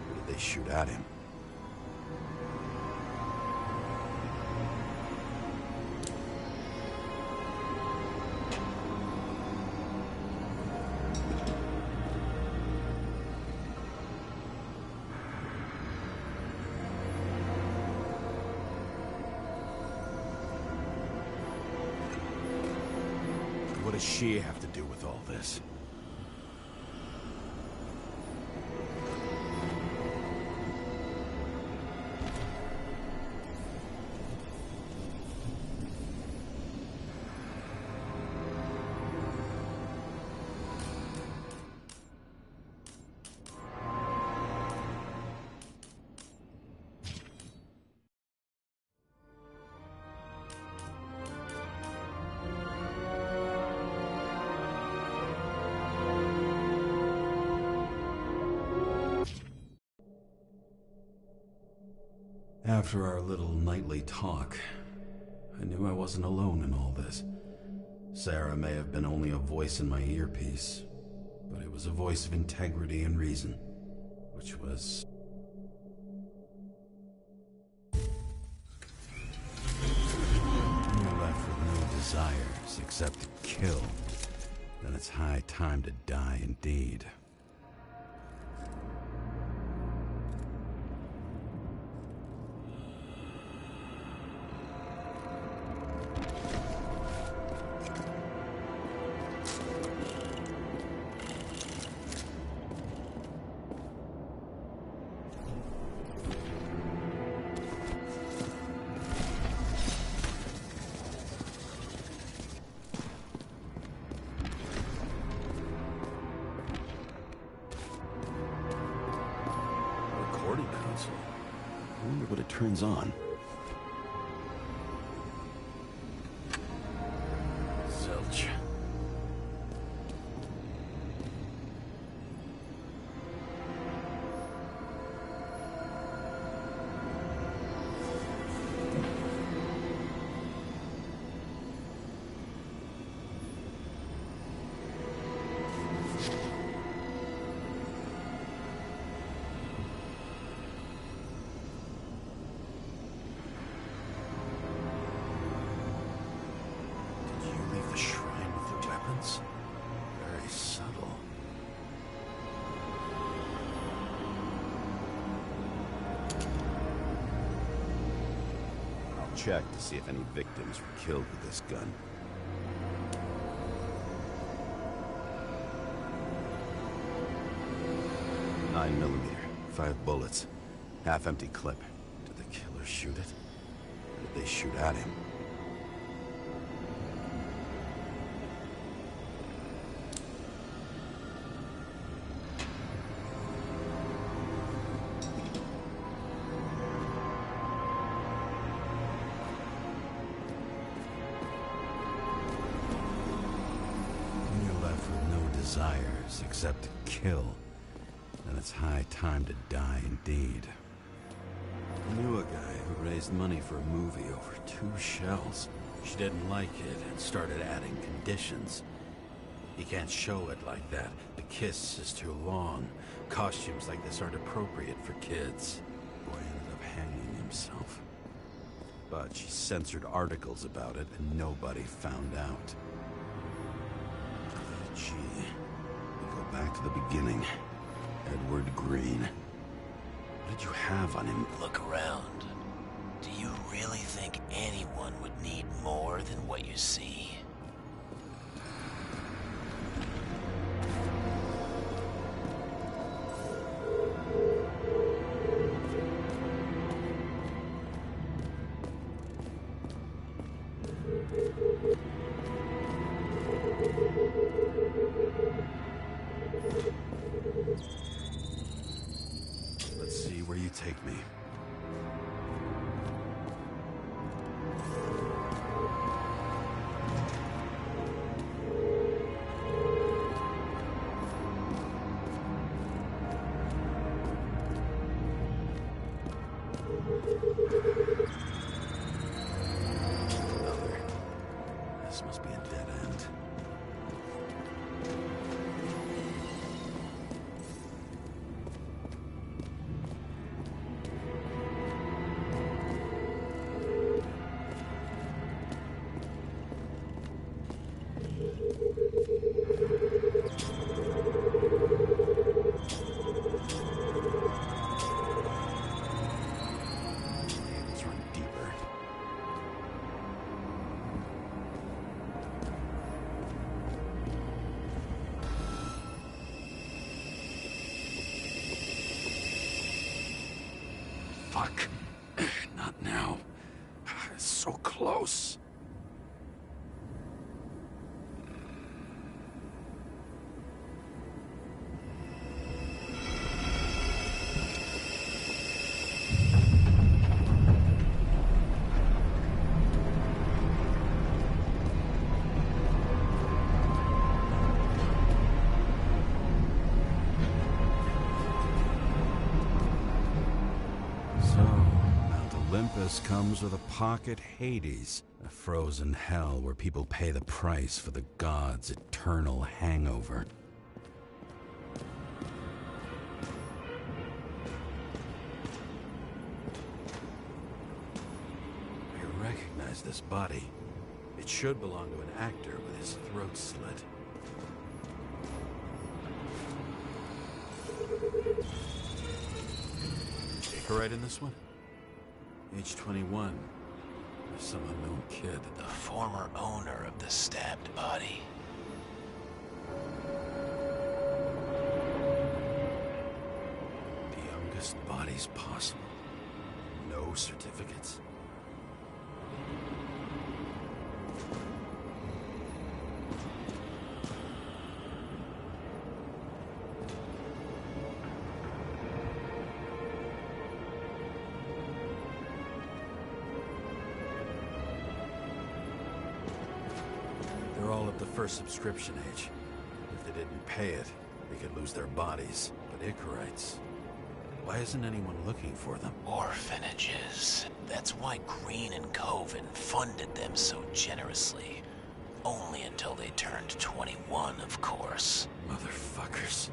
Or did they shoot at him? What does she have to do with all this? After our little nightly talk, I knew I wasn't alone in all this. Sarah may have been only a voice in my earpiece, but it was a voice of integrity and reason, which was... You're left with no desires except to kill. Then it's high time to die indeed. Recording console. I wonder what it turns on. Zilch. Very subtle. I'll check to see if any victims were killed with this gun. .9mm, 5 bullets, half-empty clip. Did the killer shoot it? Or did they shoot at him? Desires except to kill, then it's high time to die indeed. I knew a guy who raised money for a movie over 2 shells. She didn't like it and started adding conditions. You can't show it like that. The kiss is too long. Costumes like this aren't appropriate for kids. The boy ended up hanging himself. But but she censored articles about it and nobody found out. Gee, we go back to the beginning. Edward Green. What did you have on him? Look around. Do you really think anyone would need more than what you see? Let's see where you take me. Another. This must be a dead end. Let's run deeper. Fuck. Not now. It's so close. So, Mount Olympus comes with a pocket Hades, a frozen hell where people pay the price for the gods' eternal hangover. I recognize this body. It should belong to an actor with his throat slit. Right in this one? Age 21. Some unknown kid. The former owner of the stabbed body. The youngest bodies possible. No certificates. They're all at the first subscription age. If they didn't pay it, they could lose their bodies. But Icarites, why isn't anyone looking for them? Orphanages. That's why Green and Coven funded them so generously. Only until they turned 21, of course. Motherfuckers.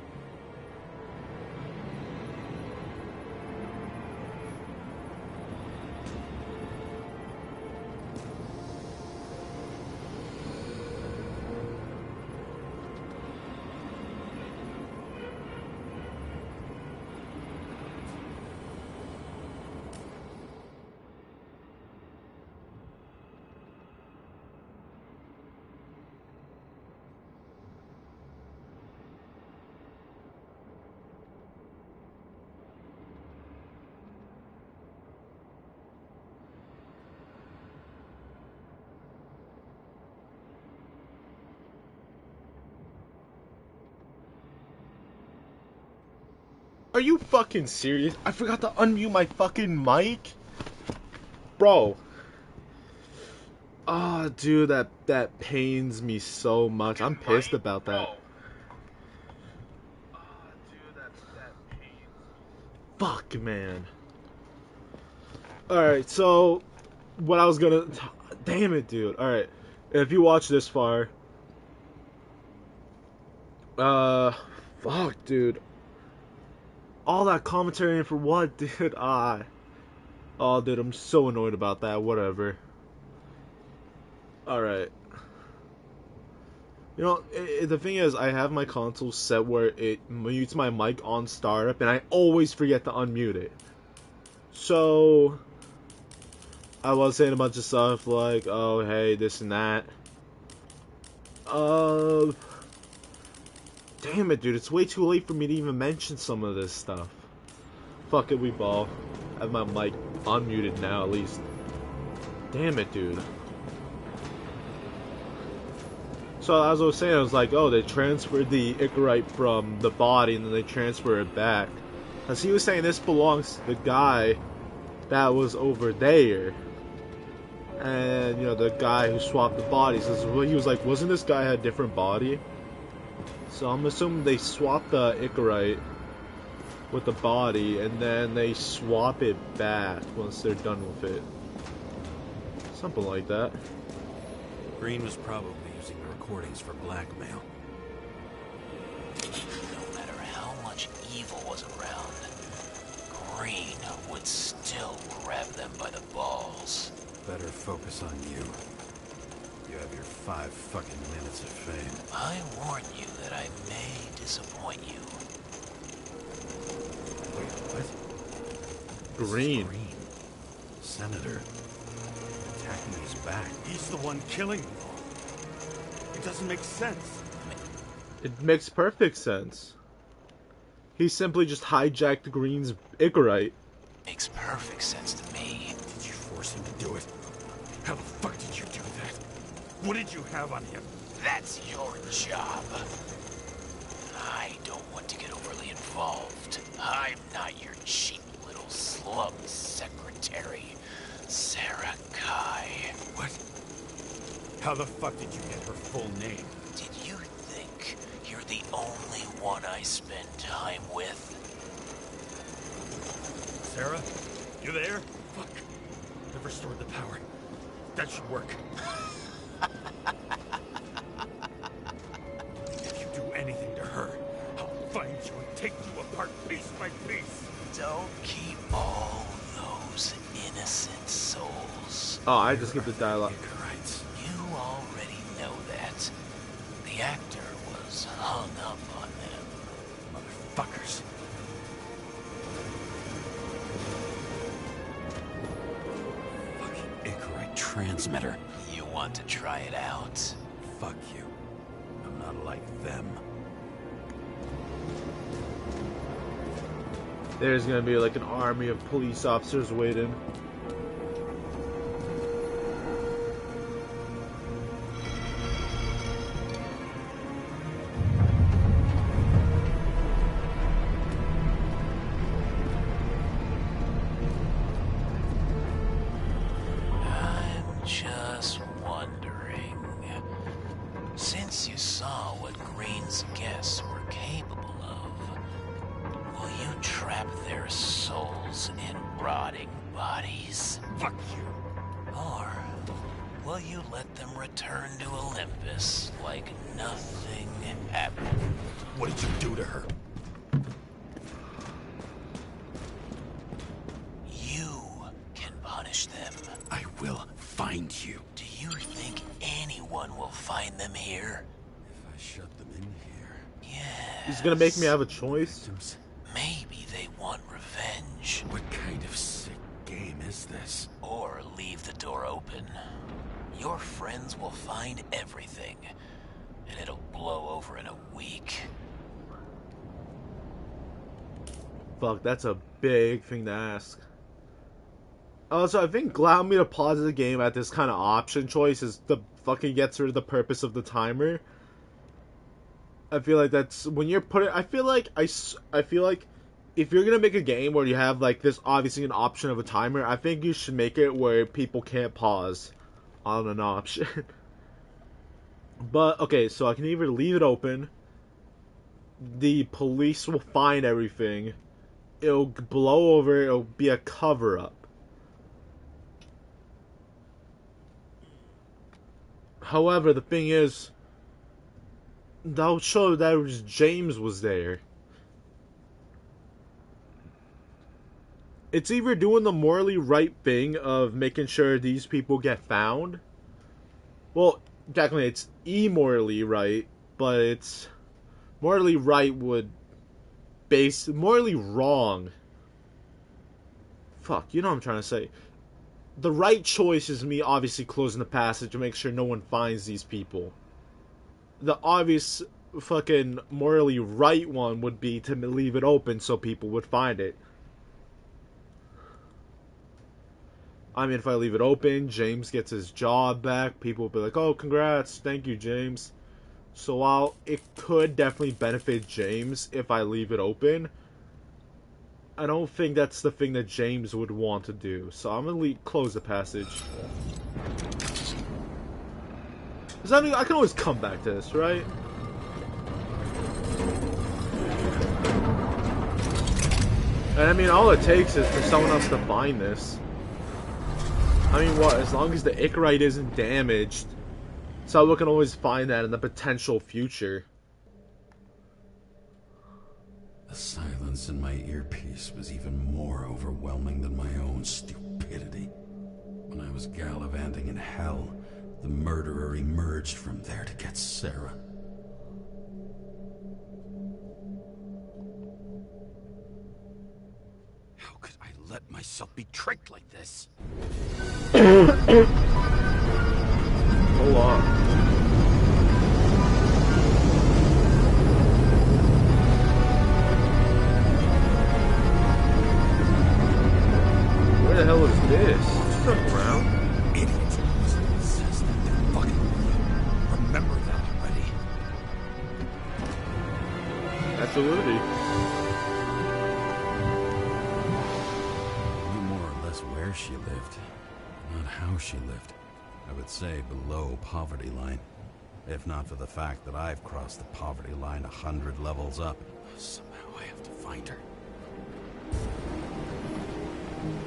Are you fucking serious? I forgot to unmute my fucking mic? Bro. Ah, dude, that pains me so much. I'm pissed about that. Fuck, man. Alright, so what I was gonna... Damn it, dude. Alright, if you watch this far... Fuck, dude. All that commentary and for what, dude? Oh, dude, I'm so annoyed about that. Whatever. Alright. You know, the thing is, I have my console set where it mutes my mic on startup, and I always forget to unmute it. So, I was saying a bunch of stuff like, oh, hey, this and that. Damn it, dude, it's way too late for me to even mention some of this stuff. Fuck it, we ball. I have my mic unmuted now, at least. Damn it, dude. So as I was saying, I was like, oh, they transferred the Icarite from the body and then they transfer it back. As he was saying, this belongs to the guy that was over there. And, you know, the guy who swapped the bodies. He was like, wasn't this guy had a different body? So I'm assuming they swapped the Icarite with the body and then they swap it back once they're done with it. Something like that. Green was probably using the recordings for blackmail. No matter how much evil was around, Green would still grab them by the balls. Better focus on you. You have your 5 fucking minutes of fame. I warn you that I may disappoint you. Wait, what? Green. Green. Senator. Attacking his back. He's the one killing them all. It doesn't make sense. It makes perfect sense. He simply just hijacked Green's Icarite. Makes perfect sense to me. Did you force him to do it? How the fuck did you do that? What did you have on him? That's your job. I don't want to get overly involved. I'm not your cheap little slum secretary, Sarah Kai. What? How the fuck did you get her full name? Did you think you're the only one I spend time with? Sarah? You there? Fuck. I've restored the power. That should work. If you do anything to her, I'll find you and take you apart piece by piece. Don't keep all those innocent souls. Oh, I just get the dialogue. Icarite. You already know that. The actor was hung up on them. Motherfuckers. Fucking Icarite transmitter. You want to try it out? Fuck you. I'm not like them. There's gonna be like an army of police officers waiting. I'm just wondering, since you saw what Green's guests were capable of, will you trap their souls in rotting bodies? Fuck you. Or will you let them return to Olympus like nothing happened? What did you do to her? You can punish them. I will find you. Do you think anyone will find them here? If I shut them in here. Yes. He's gonna make me have a choice. Maybe they want revenge. What kind of sick game is this? Or leave the door open. Your friends will find everything, and it'll blow over in a week. Fuck, that's a big thing to ask. Also, I think allowing me to pause the game at this kind of option choice is the fucking gets rid of the purpose of the timer. I feel like that's when you're putting. I feel like if you're gonna make a game where you have like this obviously an option of a timer, I think you should make it where people can't pause on an option. But okay, so I can either leave it open. The police will find everything. It'll blow over. It'll be a cover up. However, the thing is, that'll show that James was there. It's either doing the morally right thing of making sure these people get found. Well, technically it's immorally right, but it's morally right would morally wrong. Fuck, you know what I'm trying to say. The right choice is me obviously closing the passage to make sure no one finds these people. The obvious fucking morally right one would be to leave it open so people would find it. I mean, if I leave it open, James gets his job back. People will be like, oh, congrats, thank you, James. So while it could definitely benefit James if I leave it open, I don't think that's the thing that James would want to do. So I'm going to close the passage. I can always come back to this, right? And I mean, all it takes is for someone else to find this. I mean, what? As long as the Icarite isn't damaged, so we can always find that in the potential future. The silence in my earpiece was even more overwhelming than my own stupidity. When I was gallivanting in hell, the murderer emerged from there to get Sarah. How could I let myself be tricked like this? Hold on. Where the hell is this? It's not around. Idiots. Says that they're fucking with you. Remember that already. Absolutely. Knew more or less where she lived, not how she lived. I would say below poverty line, if not for the fact that I've crossed the poverty line 100 levels up. Somehow I have to find her.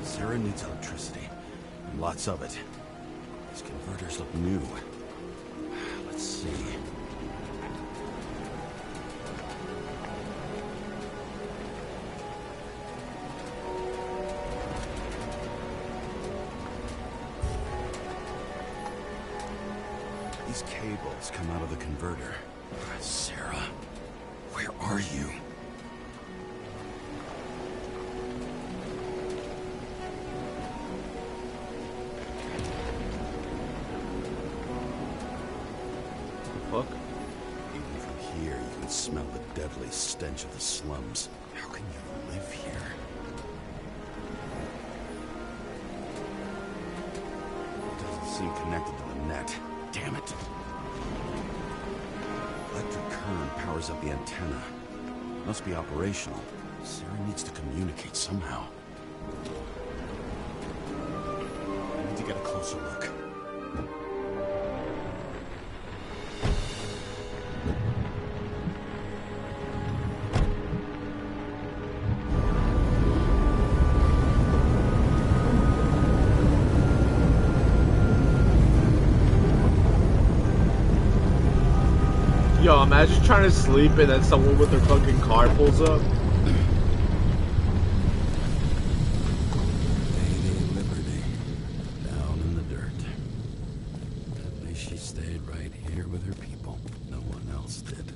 Sarah needs electricity, and lots of it. These converters look new. Let's see. These cables come out of the converter. Sarah, where are you? Fuck. Even from here, you can smell the deadly stench of the slums. How can you live here? It doesn't seem connected to the net. Damn it. Electric current powers up the antenna. Must be operational. Sarah needs to communicate somehow. I need to get a closer look. Yo, imagine trying to sleep and then someone with their fucking car pulls up. Lady Liberty, down in the dirt. At least she stayed right here with her people. No one else did.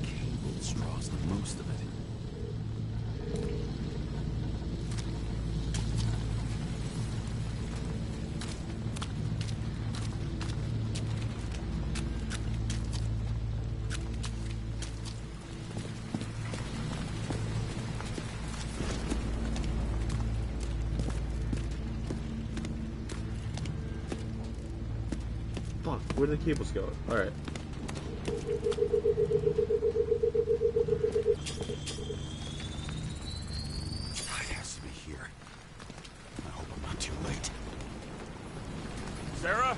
Cables draws the most of it. Fuck, where did the cables go? Alright. It has to be here. I hope I'm not too late. Sarah?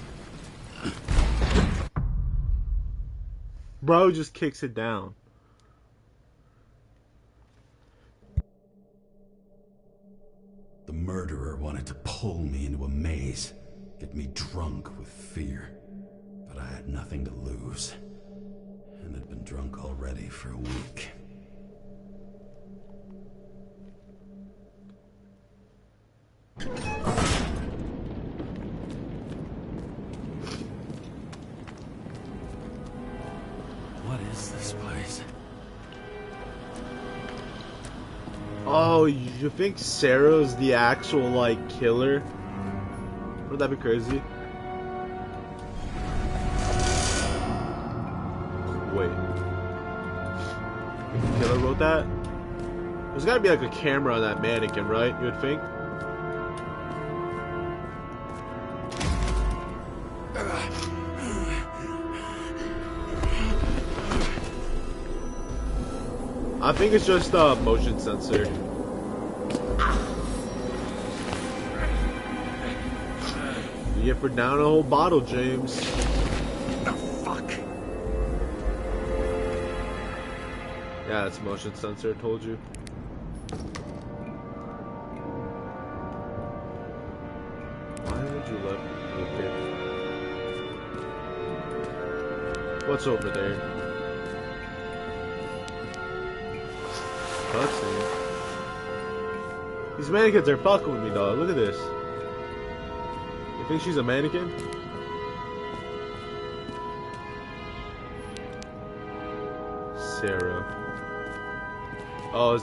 Bro just kicks it down. The murderer wanted to pull me into a maze, get me drunk with fear. But I had nothing to lose. and had been drunk already for a week. What is this place? Oh, you think Sarah's the actual, like, killer? Wouldn't that be crazy? Wait. The killer wrote that? There's gotta be, like, a camera on that mannequin, right? You would think? I think it's just a motion sensor. You get for down a whole bottle, James. Oh, fuck. Yeah, it's motion sensor, I told you. Why would you let me? Okay. What's over there? Cutscene. These mannequins are fucking with me, dog. Look at this. You think she's a mannequin? Sarah. Oh,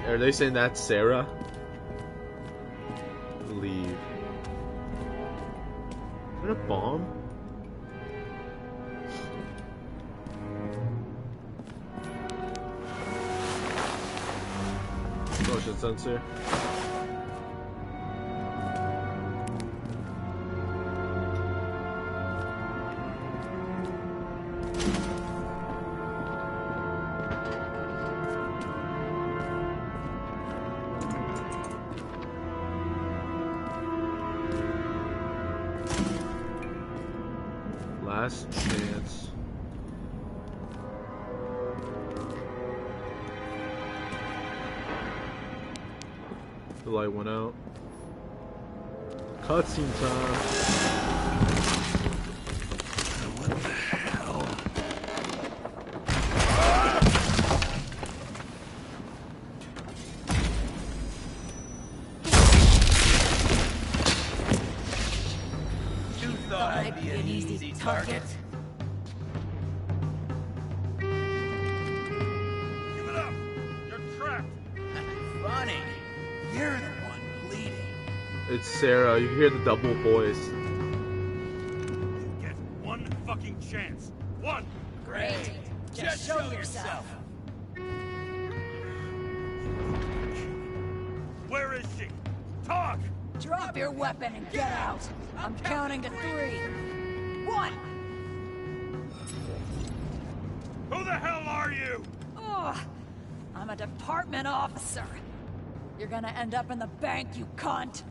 are they saying that's Sarah? Leave. Is that a bomb? Motion sensor. Last chance. The light went out. Cutscene time. What the hell? You thought I'd be an easy target? Give it up! You're trapped! Funny. You're the one bleeding. It's Sarah. You can hear the double voice. You get one fucking chance. One! Great. Just show yourself. Where is she? Talk! Drop your weapon and get out. I'm counting to 3. 1. Who the hell are you? Oh, I'm a department officer. You're gonna end up in the bank, you cunt.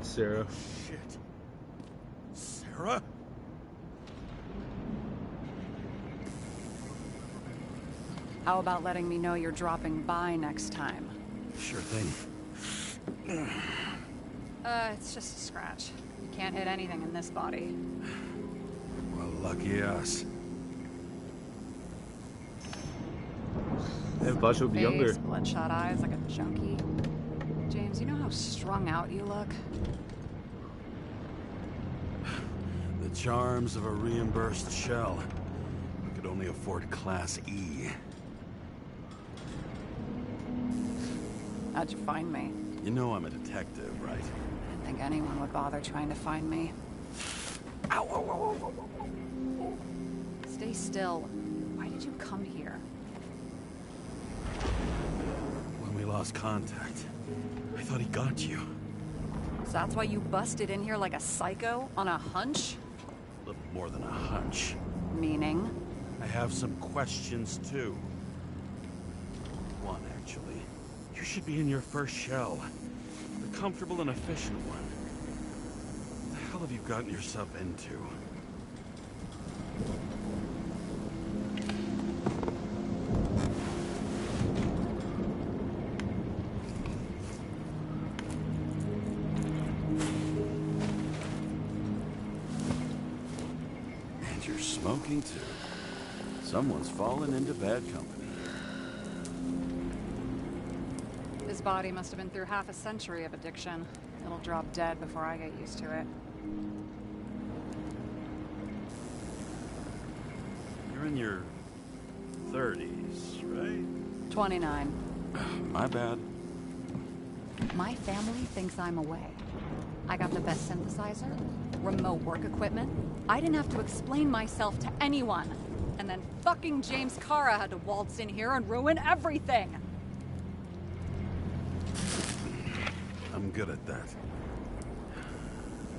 Sarah. Shit. Sarah? How about letting me know you're dropping by next time? Sure thing. It's just a scratch. You can't hit anything in this body. Well, lucky us. And Bush would be younger. Face, bloodshot eyes like a junkie. James, you know how strung out you look? The charms of a reimbursed shell. I could only afford Class E. How'd you find me? You know I'm a detective, right? I didn't think anyone would bother trying to find me. Ow, ow, ow, ow, ow. Stay still. Why did you come here? When we lost contact, I thought he got you. So that's why you busted in here like a psycho on a hunch? A little more than a hunch. Meaning? I have some questions, too. One, actually. You should be in your first shell. The comfortable and efficient one. What the hell have you gotten yourself into? And you're smart. Smoking too. Someone's fallen into bad company. His body must have been through half a century of addiction. It'll drop dead before I get used to it. You're in your 30s, right? 29. My bad. My family thinks I'm away. I got the best synthesizer, remote work equipment. I didn't have to explain myself to anyone. And then fucking James Kara had to waltz in here and ruin everything. I'm good at that.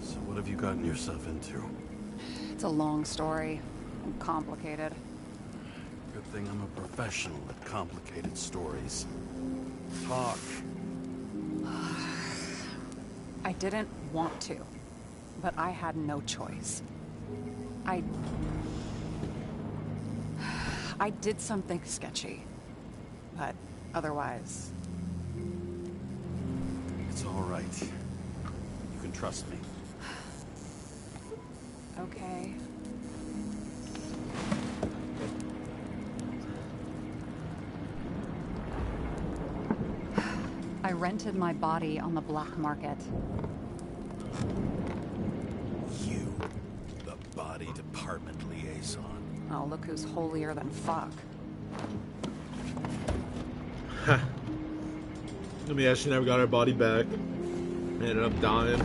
So what have you gotten yourself into? It's a long story. And complicated. Good thing I'm a professional at complicated stories. Talk. I didn't want to, but I had no choice. I did something sketchy, but otherwise... It's all right. You can trust me. Okay. I rented my body on the black market. You, the body department liaison. Oh, look who's holier than fuck. I mean, she never got her body back. Ended up dying.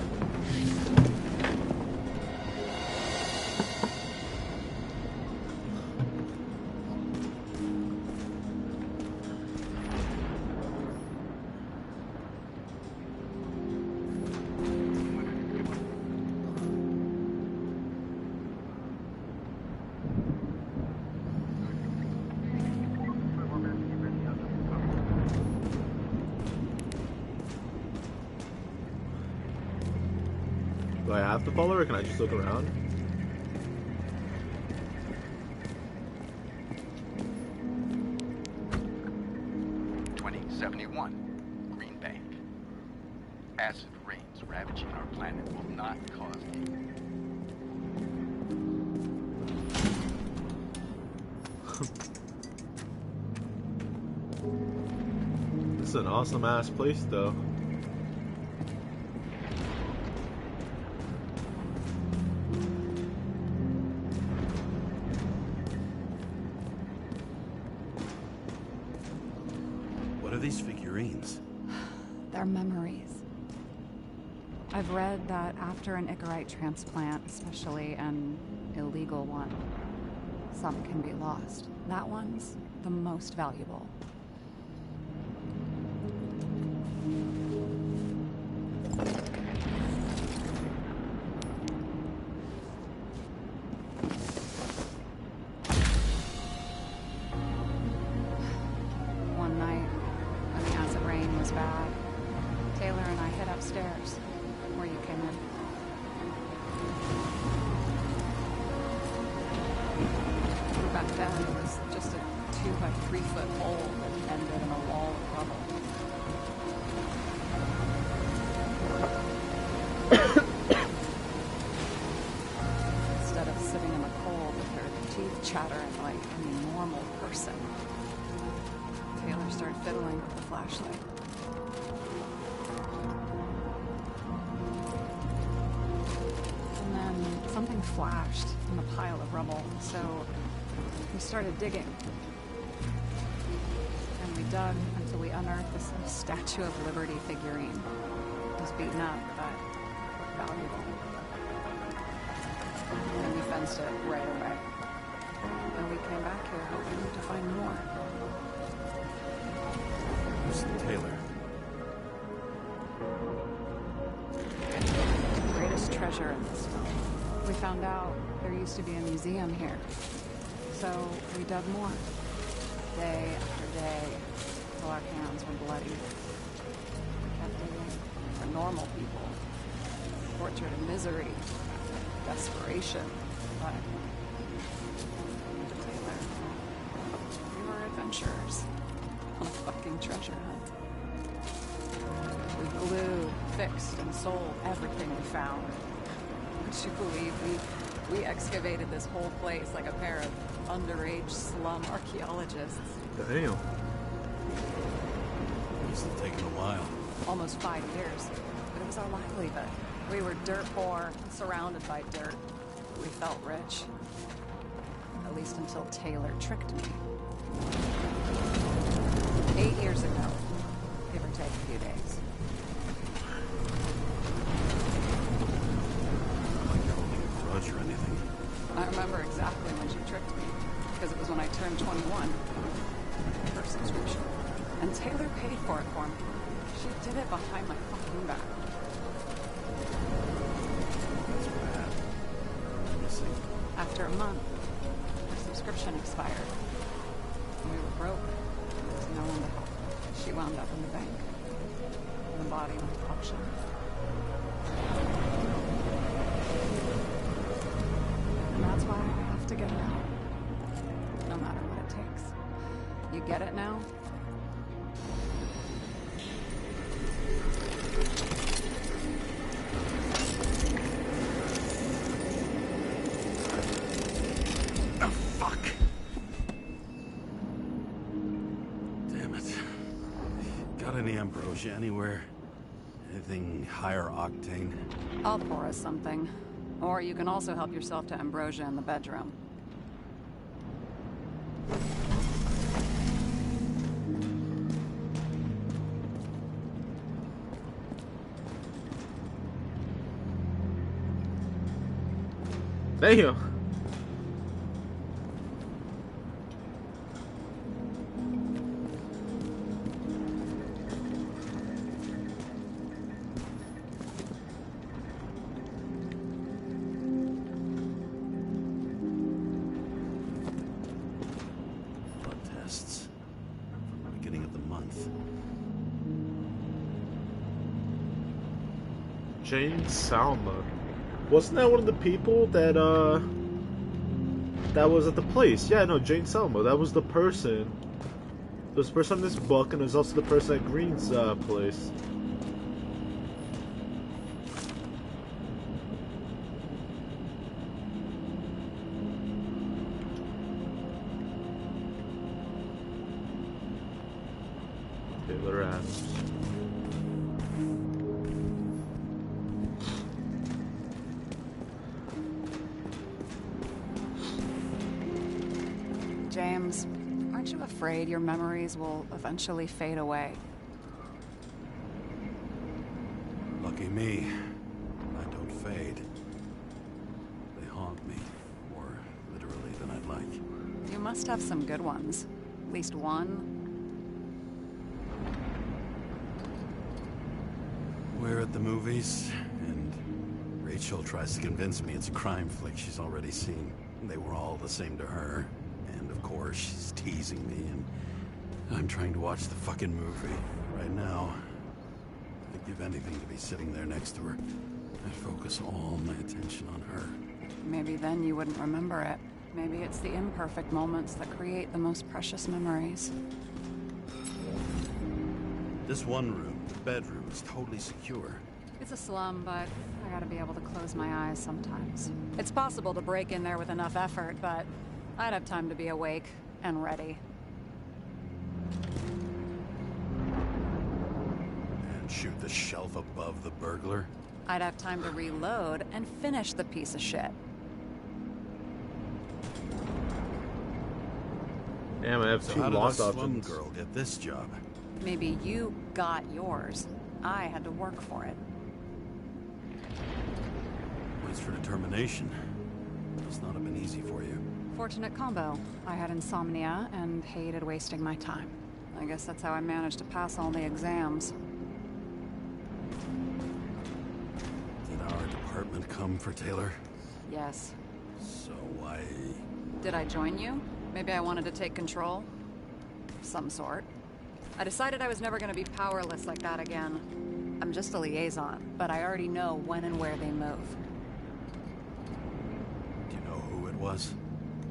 Do I have to follow her, or can I just look around? Green Bank. Acid rains ravaging our planet will not cause This is an awesome ass place, though. What are these figurines? They're memories. I've read that after an Icarite transplant, especially an illegal one, some can be lost. That one's the most valuable. One night, when the acid rain was bad, Taylor and I hid upstairs, where you came in. Back then, it was just a 2 by 3 foot hole that ended in a wall of rubble. Instead of sitting in the cold with her teeth chattering like any normal person, Taylor started fiddling with the flashlight. And then something flashed in the pile of rubble, so we started digging. And we dug until we unearthed this Statue of Liberty figurine. It was beaten up, but valuable. And we fenced it right away. And we came back here hoping to find more. Who's Taylor? The greatest treasure in this film. We found out there used to be a museum here. So we dug more. Day after day, till our hands were bloody. We kept digging for normal people. Tortured and misery. Desperation. But Taylor, we were adventurers on a fucking treasure hunt. We glued, fixed, and sold everything we found. Would you believe we We excavated this whole place like a pair of underage slum archaeologists. Damn. Must have taken a while. Almost 5 years. But it was our livelihood. We were dirt poor, surrounded by dirt. We felt rich. At least until Taylor tricked me. 8 years ago. Give or take a few days. Not like you're holding a grudge or anything. I remember exactly when she tricked me. Because it was when I turned 21. Her subscription. And Taylor paid for it for me. She did it behind my fucking back. That's bad. Missing. After a month, her subscription expired. We were broke. There was no one to help. She wound up in the bank. The body went to auction. And that's why I have to get it out. No matter what it takes. You get it now? Oh, fuck. Damn it. Got any ambrosia anywhere? Anything higher octane? I'll pour us something. Or you can also help yourself to ambrosia in the bedroom. Damn. Blood tests. From the beginning of the month. Jane Salma. Wasn't that one of the people that that was at the place? Yeah, no, Jane Salma. That was the person. There's the person in this book, and there's also the person at Green's place. Taylor Adams. James, aren't you afraid your memories will eventually fade away? Lucky me. I don't fade. They haunt me. More literally than I'd like. You must have some good ones. At least one. We're at the movies, and Rachel tries to convince me it's a crime flick she's already seen. They were all the same to her. And of course, she's teasing me, and I'm trying to watch the fucking movie. Right now, I'd give anything to be sitting there next to her. I'd focus all my attention on her. Maybe then you wouldn't remember it. Maybe it's the imperfect moments that create the most precious memories. This one room, the bedroom, is totally secure. It's a slum, but I gotta be able to close my eyes sometimes. It's possible to break in there with enough effort, but I'd have time to be awake and ready. And shoot the shelf above the burglar? I'd have time to reload and finish the piece of shit. Damn, I have So two how did a lost slum options. girl get this job? Maybe you got yours. I had to work for it. Points for determination. Must not have been easy for you. Fortunate combo. I had insomnia and hated wasting my time. I guess that's how I managed to pass all the exams. Did our department come for Taylor? Yes. So why... Did I join you? Maybe I wanted to take control? Some sort. I decided I was never going to be powerless like that again. I'm just a liaison, but I already know when and where they move. Do you know who it was?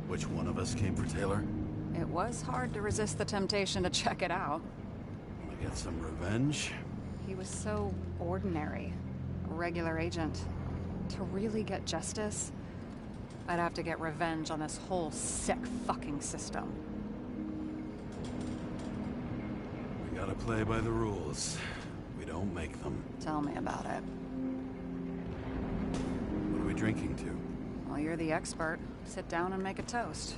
Which one of us came for Taylor? It was hard to resist the temptation to check it out. Want to get some revenge? He was so ordinary. A regular agent. To really get justice, I'd have to get revenge on this whole sick fucking system. We gotta play by the rules. We don't make them. Tell me about it. What are we drinking to? Well, you're the expert. Sit down and make a toast.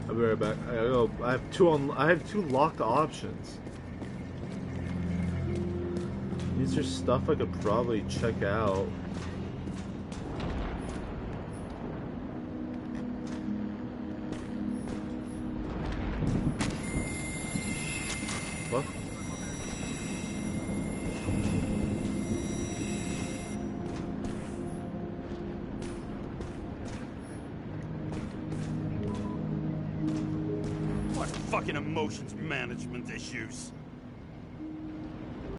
I'll be right back. I have two locked options. These are stuff I could probably check out. What? What fucking emotions management issues?